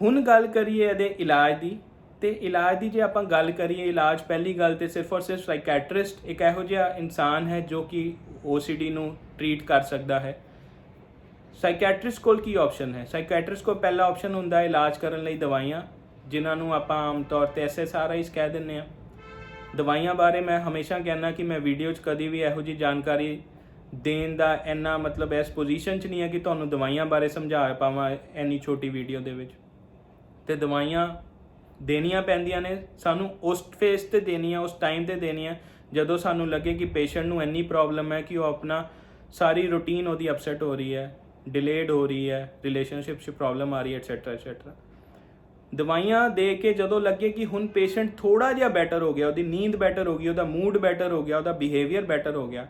ਹੁਣ ਗੱਲ ਕਰੀਏ ਇਹਦੇ ਇਲਾਜ ਦੀ। ਤੇ ਇਲਾਜ ਦੀ ਜੇ ਆਪਾਂ ਗੱਲ ਕਰੀਏ, ਇਲਾਜ ਪਹਿਲੀ ਗੱਲ ਤੇ ਸਿਰਫ ਔਰ ਸਿਰਫ ਸਾਈਕੈਟਰਿਸਟ ਇੱਕ ਇਹੋ ਜਿਹਾ ਇਨਸਾਨ ਹੈ ਜੋ ਕਿ OCD ਨੂੰ ਟਰੀਟ ਕਰ ਸਕਦਾ ਹੈ। ਸਾਈਕੈਟਰਿਸਟ ਕੋਲ ਕੀ ਆਪਸ਼ਨ ਹੈ? ਸਾਈਕੈਟਰਿਸਟ ਕੋਲ ਪਹਿਲਾ ਆਪਸ਼ਨ ਹੁੰਦਾ ਹੈ ਇਲਾਜ ਕਰਨ ਲਈ ਦਵਾਈਆਂ, ਜਿਨ੍ਹਾਂ ਨੂੰ ਆਪਾਂ ਆਮ ਤੌਰ ਤੇ SSRIs ਕਹਿ ਦਿੰਦੇ ਹਾਂ। ਦਵਾਈਆਂ ਬਾਰੇ ਮੈਂ ਹਮੇਸ਼ਾ ਕਹਿੰਦਾ ਕਿ ਮੈਂ ਵੀਡੀਓ 'ਚ ਕਦੀ ਵੀ ਇਹੋ ਜਿਹੀ ਜਾਣਕਾਰੀ ਦੇਣ ਦਾ ਇੰਨਾ ਮਤਲਬ ਇਸ ਪੋਜੀਸ਼ਨ 'ਚ ਨਹੀਂ ਹੈ ਕਿ ਤੁਹਾਨੂੰ ਦਵਾਈਆਂ ਬਾਰੇ ਸਮਝਾ ਪਾਵਾਂ ਇੰਨੀ ਛੋਟੀ ਵੀਡੀਓ ਦੇ ਵਿੱਚ। ਤੇ ਦਵਾਈਆਂ ਦੇਣੀਆਂ ਪੈਂਦੀਆਂ ਨੇ ਸਾਨੂੰ, ਉਸ ਫੇਸ ਤੇ ਦੇਣੀਆਂ, ਉਸ ਟਾਈਮ ਤੇ ਦੇਣੀਆਂ ਜਦੋਂ ਸਾਨੂੰ ਲੱਗੇ ਕਿ ਪੇਸ਼ੈਂਟ ਨੂੰ ਇੰਨੀ ਪ੍ਰੋਬਲਮ ਹੈ ਕਿ ਉਹ ਆਪਣਾ ਸਾਰੀ ਰੂਟੀਨ ਉਹਦੀ ਅਪਸੈਟ ਹੋ ਰਹੀ ਹੈ, ਡਿਲੇਡ ਹੋ ਰਹੀ ਹੈ, ਰਿਲੇਸ਼ਨਸ਼ਿਪ 'ਚ ਪ੍ਰੋਬਲਮ ਆ ਰਹੀ ਹੈ, ਐਟਸੈਟਰਾ। ਦਵਾਈਆਂ ਦੇ ਕੇ ਜਦੋਂ ਲੱਗੇ ਕਿ ਹੁਣ ਪੇਸ਼ੈਂਟ ਥੋੜਾ ਜਿਹਾ ਬੈਟਰ ਹੋ ਗਿਆ, ਉਹਦੀ ਨੀਂਦ ਬੈਟਰ ਹੋ ਗਈ, ਉਹਦਾ ਮੂਡ ਬੈਟਰ ਹੋ ਗਿਆ, ਉਹਦਾ ਬਿਹੇਵੀਅਰ ਬੈਟਰ ਹੋ ਗਿਆ,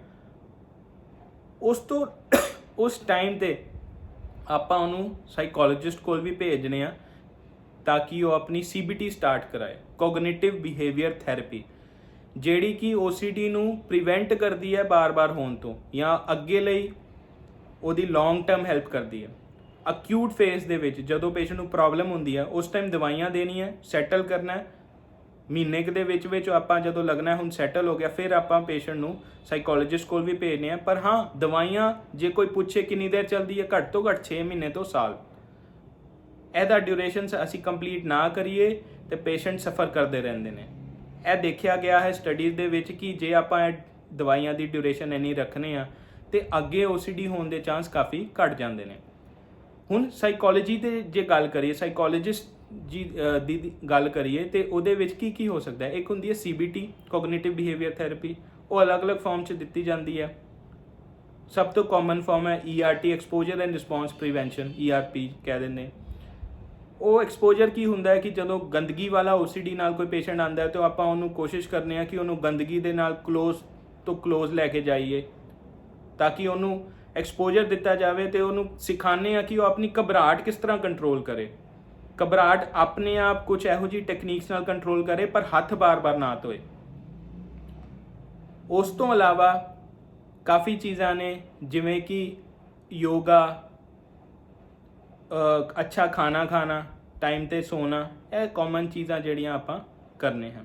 ਉਸ ਟਾਈਮ ਤੇ ਆਪਾਂ ਉਹਨੂੰ ਸਾਈਕੋਲੋਜਿਸਟ ਕੋਲ ਵੀ ਭੇਜਨੇ ਆ ਤਾਂ ਕਿ ਉਹ ਆਪਣੀ CBT ਸਟਾਰਟ ਕਰਾਏ, ਕੋਗਨੀਟਿਵ ਬਿਹੇਵੀਅਰ ਥੈਰੇਪੀ, ਜਿਹੜੀ ਕਿ OCD ਨੂੰ ਪ੍ਰੀਵੈਂਟ ਕਰਦੀ ਹੈ ਬਾਰ-ਬਾਰ ਹੋਣ ਤੋਂ, ਜਾਂ ਅੱਗੇ ਲਈ ਉਹਦੀ ਲੌਂਗ ਟਰਮ ਹੈਲਪ ਕਰਦੀ ਹੈ। ਅਕਿਊਟ ਫੇਸ ਦੇ ਵਿੱਚ ਜਦੋਂ ਪੇਸ਼ੈਂਟ ਨੂੰ ਪ੍ਰੋਬਲਮ ਹੁੰਦੀ ਹੈ ਉਸ ਟਾਈਮ ਦਵਾਈਆਂ ਦੇਣੀਆਂ, ਸੈਟਲ ਕਰਨਾ ਹੈ। ਮਹੀਨੇ ਕੁ ਦੇ ਵਿੱਚ ਆਪਾਂ ਜਦੋਂ ਲੱਗਣਾ ਹੁਣ ਸੈਟਲ ਹੋ ਗਿਆ, ਫਿਰ ਆਪਾਂ ਪੇਸ਼ੈਂਟ ਨੂੰ ਸਾਈਕੋਲੋਜਿਸਟ ਕੋਲ ਵੀ ਭੇਜਨੇ ਆ। ਪਰ ਹਾਂ, ਦਵਾਈਆਂ ਜੇ ਕੋਈ ਪੁੱਛੇ ਕਿੰਨੀ ਦੇਰ ਚੱਲਦੀ ਹੈ, ਘੱਟ ਤੋਂ ਘੱਟ 6 ਮਹੀਨੇ ਤੋਂ ਸਾਲ। ਇਹਦਾ ਡਿਊਰੇਸ਼ਨ ਅਸੀਂ ਕੰਪਲੀਟ ਨਾ ਕਰੀਏ ਤੇ ਪੇਸ਼ੈਂਟ ਸਫਰ ਕਰਦੇ ਰਹਿੰਦੇ ਨੇ। ਇਹ ਦੇਖਿਆ ਗਿਆ ਹੈ ਸਟੱਡੀਜ਼ ਦੇ ਵਿੱਚ ਕਿ ਜੇ ਆਪਾਂ ਇਹ ਦਵਾਈਆਂ ਦੀ ਡਿਊਰੇਸ਼ਨ ਇੰਨੀ ਰੱਖਨੇ ਆ ਤੇ ਅੱਗੇ OCD ਹੋਣ ਦੇ ਚਾਂਸ ਕਾਫੀ ਘਟ ਜਾਂਦੇ ਨੇ। ਹੁਣ ਸਾਈਕੋਲੋਜੀ ਤੇ ਜੇ ਗੱਲ ਕਰੀਏ, ਸਾਈਕੋਲੋਜਿਸਟ ਜੀ ਦੀ ਗੱਲ ਕਰੀਏ ਤੇ ਉਹਦੇ ਵਿੱਚ ਕੀ ਹੋ ਸਕਦਾ ਹੈ। ਇੱਕ ਹੁੰਦੀ ਹੈ CBT, ਕੋਗਨੀਟਿਵ ਬਿਹੇਵੀਅਰ ਥੈਰੇਪੀ। ਉਹ ਅਲੱਗ-ਅਲੱਗ ਫਾਰਮ 'ਚ ਦਿੱਤੀ ਜਾਂਦੀ ਹੈ। ਸਭ ਤੋਂ ਕਾਮਨ ਫਾਰਮ ਹੈ ERT, exposure and response prevention, ERP ਕਹਿ ਦਿੰਦੇ। ਉਹ ਐਕਸਪੋਜਰ ਕੀ ਹੁੰਦਾ ਹੈ ਕਿ ਜਦੋਂ ਗੰਦਗੀ ਵਾਲਾ OCD ਨਾਲ ਕੋਈ ਪੇਸ਼ੈਂਟ ਆਉਂਦਾ ਹੈ ਤਾਂ ਆਪਾਂ ਉਹਨੂੰ ਕੋਸ਼ਿਸ਼ ਕਰਨੇ ਆ ਕਿ ਉਹਨੂੰ ਗੰਦਗੀ ਦੇ ਨਾਲ ਕਲੋਜ਼ ਲੈ ਕੇ ਜਾਈਏ ਤਾਂ ਕਿ ਉਹਨੂੰ ਐਕਸਪੋਜਰ ਦਿੱਤਾ ਜਾਵੇ ਤੇ ਉਹਨੂੰ ਸਿਖਾਉਂਦੇ ਆ ਕਿ ਉਹ ਆਪਣੀ ਘਬਰਾਹਟ ਕਿਸ ਤਰ੍ਹਾਂ ਕੰਟਰੋਲ ਕਰੇ। ਘਬਰਾਹਟ ਆਪਣੇ ਆਪ ਕੁਝ ਇਹੋ ਜਿਹੀ ਟੈਕਨੀਕਸ ਨਾਲ ਕੰਟਰੋਲ ਕਰੇ, ਪਰ ਹੱਥ ਬਾਰ-ਬਾਰ ਨਾ ਧੋਏ। ਉਸ ਤੋਂ ਇਲਾਵਾ ਕਾਫੀ ਚੀਜ਼ਾਂ ਨੇ ਜਿਵੇਂ ਕਿ ਯੋਗਾ, ਅੱਛਾ ਖਾਣਾ ਖਾਣਾ, ਟਾਈਮ ਤੇ ਸੋਣਾ, ਇਹ ਕਾਮਨ ਚੀਜ਼ਾਂ ਜਿਹੜੀਆਂ ਆਪਾਂ ਕਰਨੇ ਹਨ।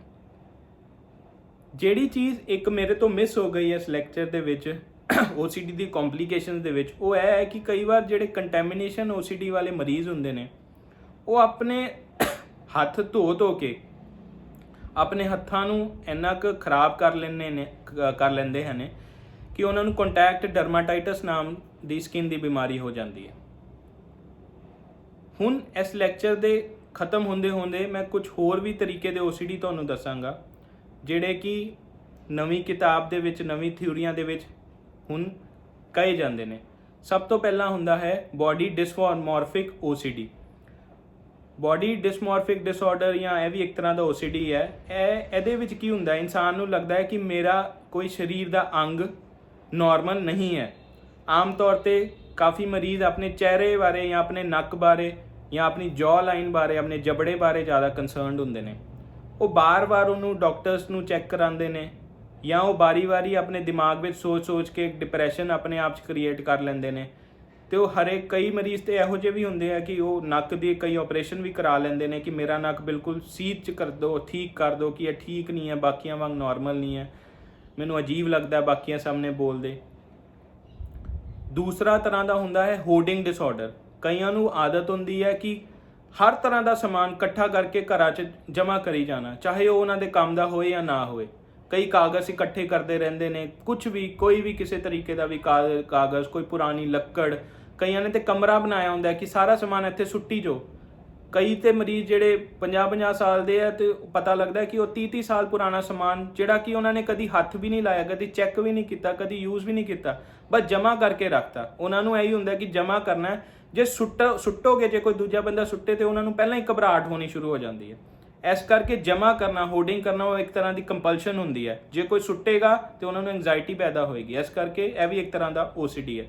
ਜਿਹੜੀ ਚੀਜ਼ ਇੱਕ ਮੇਰੇ ਤੋਂ ਮਿਸ ਹੋ ਗਈ ਇਸ ਲੈਕਚਰ ਦੇ ਵਿੱਚ OCD ਦੀ ਕੰਪਲਿਕੇਸ਼ਨਸ ਦੇ ਵਿੱਚ, ਉਹ ਇਹ ਹੈ ਕਿ ਕਈ ਵਾਰ ਜਿਹੜੇ ਕੰਟੈਮੀਨੇਸ਼ਨ OCD ਵਾਲੇ ਮਰੀਜ਼ ਹੁੰਦੇ ਨੇ, ਉਹ ਆਪਣੇ ਹੱਥ ਧੋ ਕੇ ਆਪਣੇ ਹੱਥਾਂ ਨੂੰ ਇੰਨਾ ਕੁ ਖਰਾਬ ਕਰ ਲੈਂਦੇ ਹਨ ਕਿ ਉਹਨਾਂ ਨੂੰ ਕੰਟੈਕਟ ਡਰਮਾਟਾਈਟਸ ਨਾਮ ਦੀ ਸਕਿਨ ਦੀ ਬਿਮਾਰੀ ਹੋ ਜਾਂਦੀ ਹੈ। ਹੁਣ ਇਸ ਲੈਕਚਰ ਦੇ ਖਤਮ ਹੁੰਦੇ ਮੈਂ ਕੁਝ ਹੋਰ ਵੀ ਤਰੀਕੇ ਦੇ OCD ਤੁਹਾਨੂੰ ਦੱਸਾਂਗਾ, ਜਿਹੜੇ ਕਿ ਨਵੀਂ ਕਿਤਾਬ ਦੇ ਵਿੱਚ, ਨਵੀਂ ਥਿਊਰੀਆਂ ਦੇ ਵਿੱਚ ਹੁਣ ਕਹੇ ਜਾਂਦੇ ਨੇ। ਸਭ ਤੋਂ ਪਹਿਲਾਂ ਹੁੰਦਾ ਹੈ body dysmorphic OCD। Body dysmorphic disorder ਜਾਂ ਇਹ ਵੀ ਇੱਕ ਤਰ੍ਹਾਂ ਦਾ OCD ਹੈ। ਇਹਦੇ ਵਿੱਚ ਕੀ ਹੁੰਦਾ, ਇਨਸਾਨ ਨੂੰ ਲੱਗਦਾ ਹੈ ਕਿ ਮੇਰਾ ਕੋਈ ਸਰੀਰ ਦਾ ਅੰਗ ਨਾਰਮਲ ਨਹੀਂ ਹੈ। ਆਮ ਤੌਰ ਤੇ ਕਾਫੀ ਮਰੀਜ਼ ਆਪਣੇ ਚਿਹਰੇ ਬਾਰੇ ਜਾਂ ਆਪਣੇ ਨੱਕ ਬਾਰੇ ਜਾਂ ਆਪਣੀ ਜੌ ਲਾਈਨ ਬਾਰੇ, ਆਪਣੇ ਜਬੜੇ ਬਾਰੇ ਜ਼ਿਆਦਾ ਕੰਸਰਨਡ ਹੁੰਦੇ ਨੇ। ਉਹ ਬਾਰ-ਬਾਰ ਉਹਨੂੰ ਡਾਕਟਰਸ ਨੂੰ ਚੈੱਕ ਕਰਾਉਂਦੇ ਨੇ, ਜਾਂ ਉਹ ਵਾਰੀ-ਵਾਰੀ ਆਪਣੇ ਦਿਮਾਗ ਵਿੱਚ ਸੋਚ ਕੇ ਇੱਕ ਡਿਪਰੈਸ਼ਨ ਆਪਣੇ ਆਪ 'ਚ ਕ੍ਰੀਏਟ ਕਰ ਲੈਂਦੇ ਨੇ। ਤੇ ਉਹ ਕਈ ਮਰੀਜ਼ ਤੇ ਇਹੋ ਜਿਹੇ ਵੀ ਹੁੰਦੇ ਆ ਕਿ ਉਹ ਨੱਕ ਦੇ ਕਈ ਆਪਰੇਸ਼ਨ ਵੀ ਕਰਾ ਲੈਂਦੇ ਨੇ ਕਿ ਮੇਰਾ ਨੱਕ ਬਿਲਕੁਲ ਸੀਧ 'ਚ ਕਰ ਦਿਓ, ਠੀਕ ਕਰ ਦਿਓ, ਕਿ ਇਹ ਠੀਕ ਨਹੀਂ ਹੈ, ਬਾਕੀਆਂ ਵਾਂਗ ਨਾਰਮਲ ਨਹੀਂ ਹੈ, ਮੈਨੂੰ ਅਜੀਬ ਲੱਗਦਾ ਬਾਕੀਆਂ ਸਾਹਮਣੇ ਬੋਲਦੇ। ਦੂਸਰਾ ਤਰ੍ਹਾਂ ਦਾ ਹੁੰਦਾ ਹੈ ਹੋਰਡਿੰਗ ਡਿਸਆਰਡਰ। ਕਈਆਂ ਨੂੰ ਆਦਤ ਹੁੰਦੀ ਹੈ ਕਿ ਹਰ ਤਰ੍ਹਾਂ ਦਾ ਸਮਾਨ ਇਕੱਠਾ ਕਰਕੇ ਘਰਾਂ 'ਚ ਜਮ੍ਹਾਂ ਕਰੀ ਜਾਣਾ, ਚਾਹੇ ਉਹ ਉਹਨਾਂ ਦੇ ਕੰਮ ਦਾ ਹੋਏ ਜਾਂ ਨਾ ਹੋਏ। ਕਈ ਕਾਗਜ਼ ਇਕੱਠੇ ਕਰਦੇ ਰਹਿੰਦੇ ਨੇ, ਕੁਝ ਵੀ, ਕੋਈ ਵੀ ਕਿਸੇ ਤਰੀਕੇ ਦਾ ਵੀ ਕਾਗਜ਼, ਕੋਈ ਪੁਰਾਣੀ ਲੱਕੜ। ਕਈਆਂ ਨੇ ਤੇ ਕਮਰਾ ਬਣਾਇਆ ਹੁੰਦਾ ਕਿ ਸਾਰਾ ਸਮਾਨ ਇੱਥੇ ਸੁੱਟੀ ਜੋ। ਕਈ ਤੇ ਮਰੀਜ਼ ਜਿਹੜੇ 50-50 ਸਾਲ ਦੇ ਆ ਤੇ ਪਤਾ ਲੱਗਦਾ ਕਿ ਉਹ 30-30 ਸਾਲ ਪੁਰਾਣਾ ਸਮਾਨ, ਜਿਹੜਾ ਕਿ ਉਹਨਾਂ ਨੇ ਕਦੀ ਹੱਥ ਵੀ ਨਹੀਂ ਲਾਇਆ, ਕਦੀ ਚੈੱਕ ਵੀ ਨਹੀਂ ਕੀਤਾ, ਕਦੀ ਯੂਜ਼ ਵੀ ਨਹੀਂ ਕੀਤਾ, ਬਸ ਜਮ੍ਹਾਂ ਕਰਕੇ ਰੱਖਤਾ। ਉਹਨਾਂ ਨੂੰ ਇਹੀ ਹੁੰਦਾ ਕਿ ਜਮ੍ਹਾਂ ਕਰਨਾ, ਜੇ ਸੁੱਟੋਗੇ, ਜੇ ਕੋਈ ਦੂਜਾ ਬੰਦਾ ਸੁੱਟੇ ਤੇ ਉਹਨਾਂ ਨੂੰ ਪਹਿਲਾਂ ਹੀ ਘਬਰਾਹਟ ਹੋਣੀ ਸ਼ੁਰੂ ਹੋ ਜਾਂਦੀ ਹੈ। ਇਸ ਕਰਕੇ ਜਮ੍ਹਾਂ ਕਰਨਾ, ਹੋਰਡਿੰਗ ਕਰਨਾ, ਉਹ ਇੱਕ ਤਰ੍ਹਾਂ ਦੀ ਕੰਪਲਸ਼ਨ ਹੁੰਦੀ ਹੈ। ਜੇ ਕੋਈ ਸੁੱਟੇਗਾ ਤੇ ਉਹਨਾਂ ਨੂੰ ਐਂਜ਼ਾਈਟੀ ਪੈਦਾ ਹੋਏਗੀ। ਇਸ ਕਰਕੇ ਇਹ ਵੀ ਇੱਕ ਤਰ੍ਹਾਂ ਦਾ OCD ਹੈ।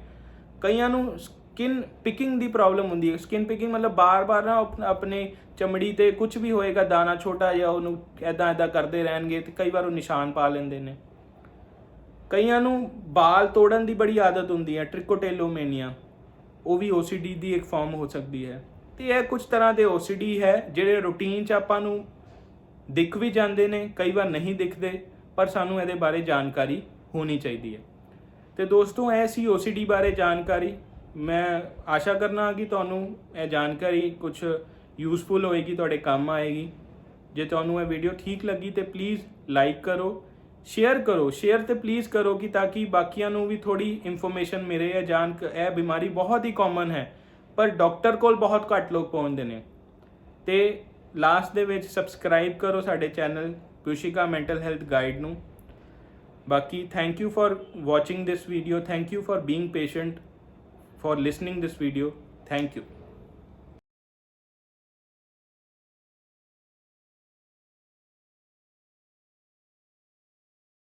ਕਈਆਂ ਨੂੰ ਸਕਿਨ ਪਿਕਿੰਗ ਦੀ ਪ੍ਰੋਬਲਮ ਹੁੰਦੀ ਹੈ। ਸਕਿਨ ਪਿਕਿੰਗ ਮਤਲਬ ਬਾਰ-ਬਾਰ ਨਾ ਆਪਣੇ ਚਮੜੀ ਤੇ ਕੁਝ ਵੀ ਹੋਏਗਾ, ਦਾਣਾ ਛੋਟਾ ਜਿਹਾ, ਉਹਨੂੰ ਇੱਦਾਂ ਕਰਦੇ ਰਹਿਣਗੇ ਤੇ ਕਈ ਵਾਰ ਉਹ ਨਿਸ਼ਾਨ ਪਾ ਲੈਂਦੇ ਨੇ। ਕਈਆਂ ਨੂੰ ਬਾਲ ਤੋੜਨ ਦੀ ਬੜੀ ਆਦਤ ਹੁੰਦੀ ਹੈ, ਟ੍ਰਿਕੋਟੇਲੋਮੇਨੀਆ, ਉਹ ਵੀ OCD ਦੀ ਇੱਕ ਫਾਰਮ ਹੋ ਸਕਦੀ ਹੈ। ਤੇ ਇਹ ਕੁਝ ਤਰ੍ਹਾਂ ਦੇ OCD ਹੈ ਜਿਹੜੇ ਰੂਟੀਨ 'ਚ ਆਪਾਂ ਨੂੰ ਦਿਖ ਵੀ ਜਾਂਦੇ ਨੇ, ਕਈ ਵਾਰ ਨਹੀਂ ਦਿਖਦੇ, ਪਰ ਸਾਨੂੰ ਇਹਦੇ ਬਾਰੇ ਜਾਣਕਾਰੀ ਹੋਣੀ ਚਾਹੀਦੀ ਹੈ। ਤੇ ਦੋਸਤੋ, ਇਹ ਸੀ OCD ਬਾਰੇ ਜਾਣਕਾਰੀ। ਮੈਂ ਆਸ਼ਾ ਕਰਨਾ ਕਿ ਤੁਹਾਨੂੰ ਇਹ ਜਾਣਕਾਰੀ ਕੁਝ ਯੂਜ਼ਫੁਲ ਹੋਏਗੀ, ਤੁਹਾਡੇ ਕੰਮ ਆਏਗੀ। ਜੇ ਤੁਹਾਨੂੰ ਇਹ ਵੀਡੀਓ ਠੀਕ ਲੱਗੀ ਤੇ ਪਲੀਜ਼ ਲਾਈਕ ਕਰੋ, ਸ਼ੇਅਰ ਕਰੋ, ਸ਼ੇਅਰ ਤੇ ਪਲੀਜ਼ ਕਰੋ ਕਿ ਤਾਂ ਕਿ ਬਾਕੀਆਂ ਨੂੰ ਵੀ ਥੋੜੀ ਇਨਫੋਰਮੇਸ਼ਨ ਮਿਲੇ। ਇਹ ਬਿਮਾਰੀ ਬਹੁਤ ਹੀ ਕਾਮਨ ਹੈ, ਪਰ ਡਾਕਟਰ ਕੋਲ ਬਹੁਤ ਘੱਟ ਲੋਕ ਪਹੁੰਚਦੇ ਨੇ। ਤੇ ਲਾਸਟ ਦੇ ਵਿੱਚ ਸਬਸਕ੍ਰਾਈਬ ਕਰੋ ਸਾਡੇ ਚੈਨਲ ਕੁਸ਼ਿਕਾ ਮੈਂਟਲ ਹੈਲਥ ਗਾਈਡ ਨੂੰ। ਬਾਕੀ thank you for watching this video, thank you for being patient, for listening this video, thank you.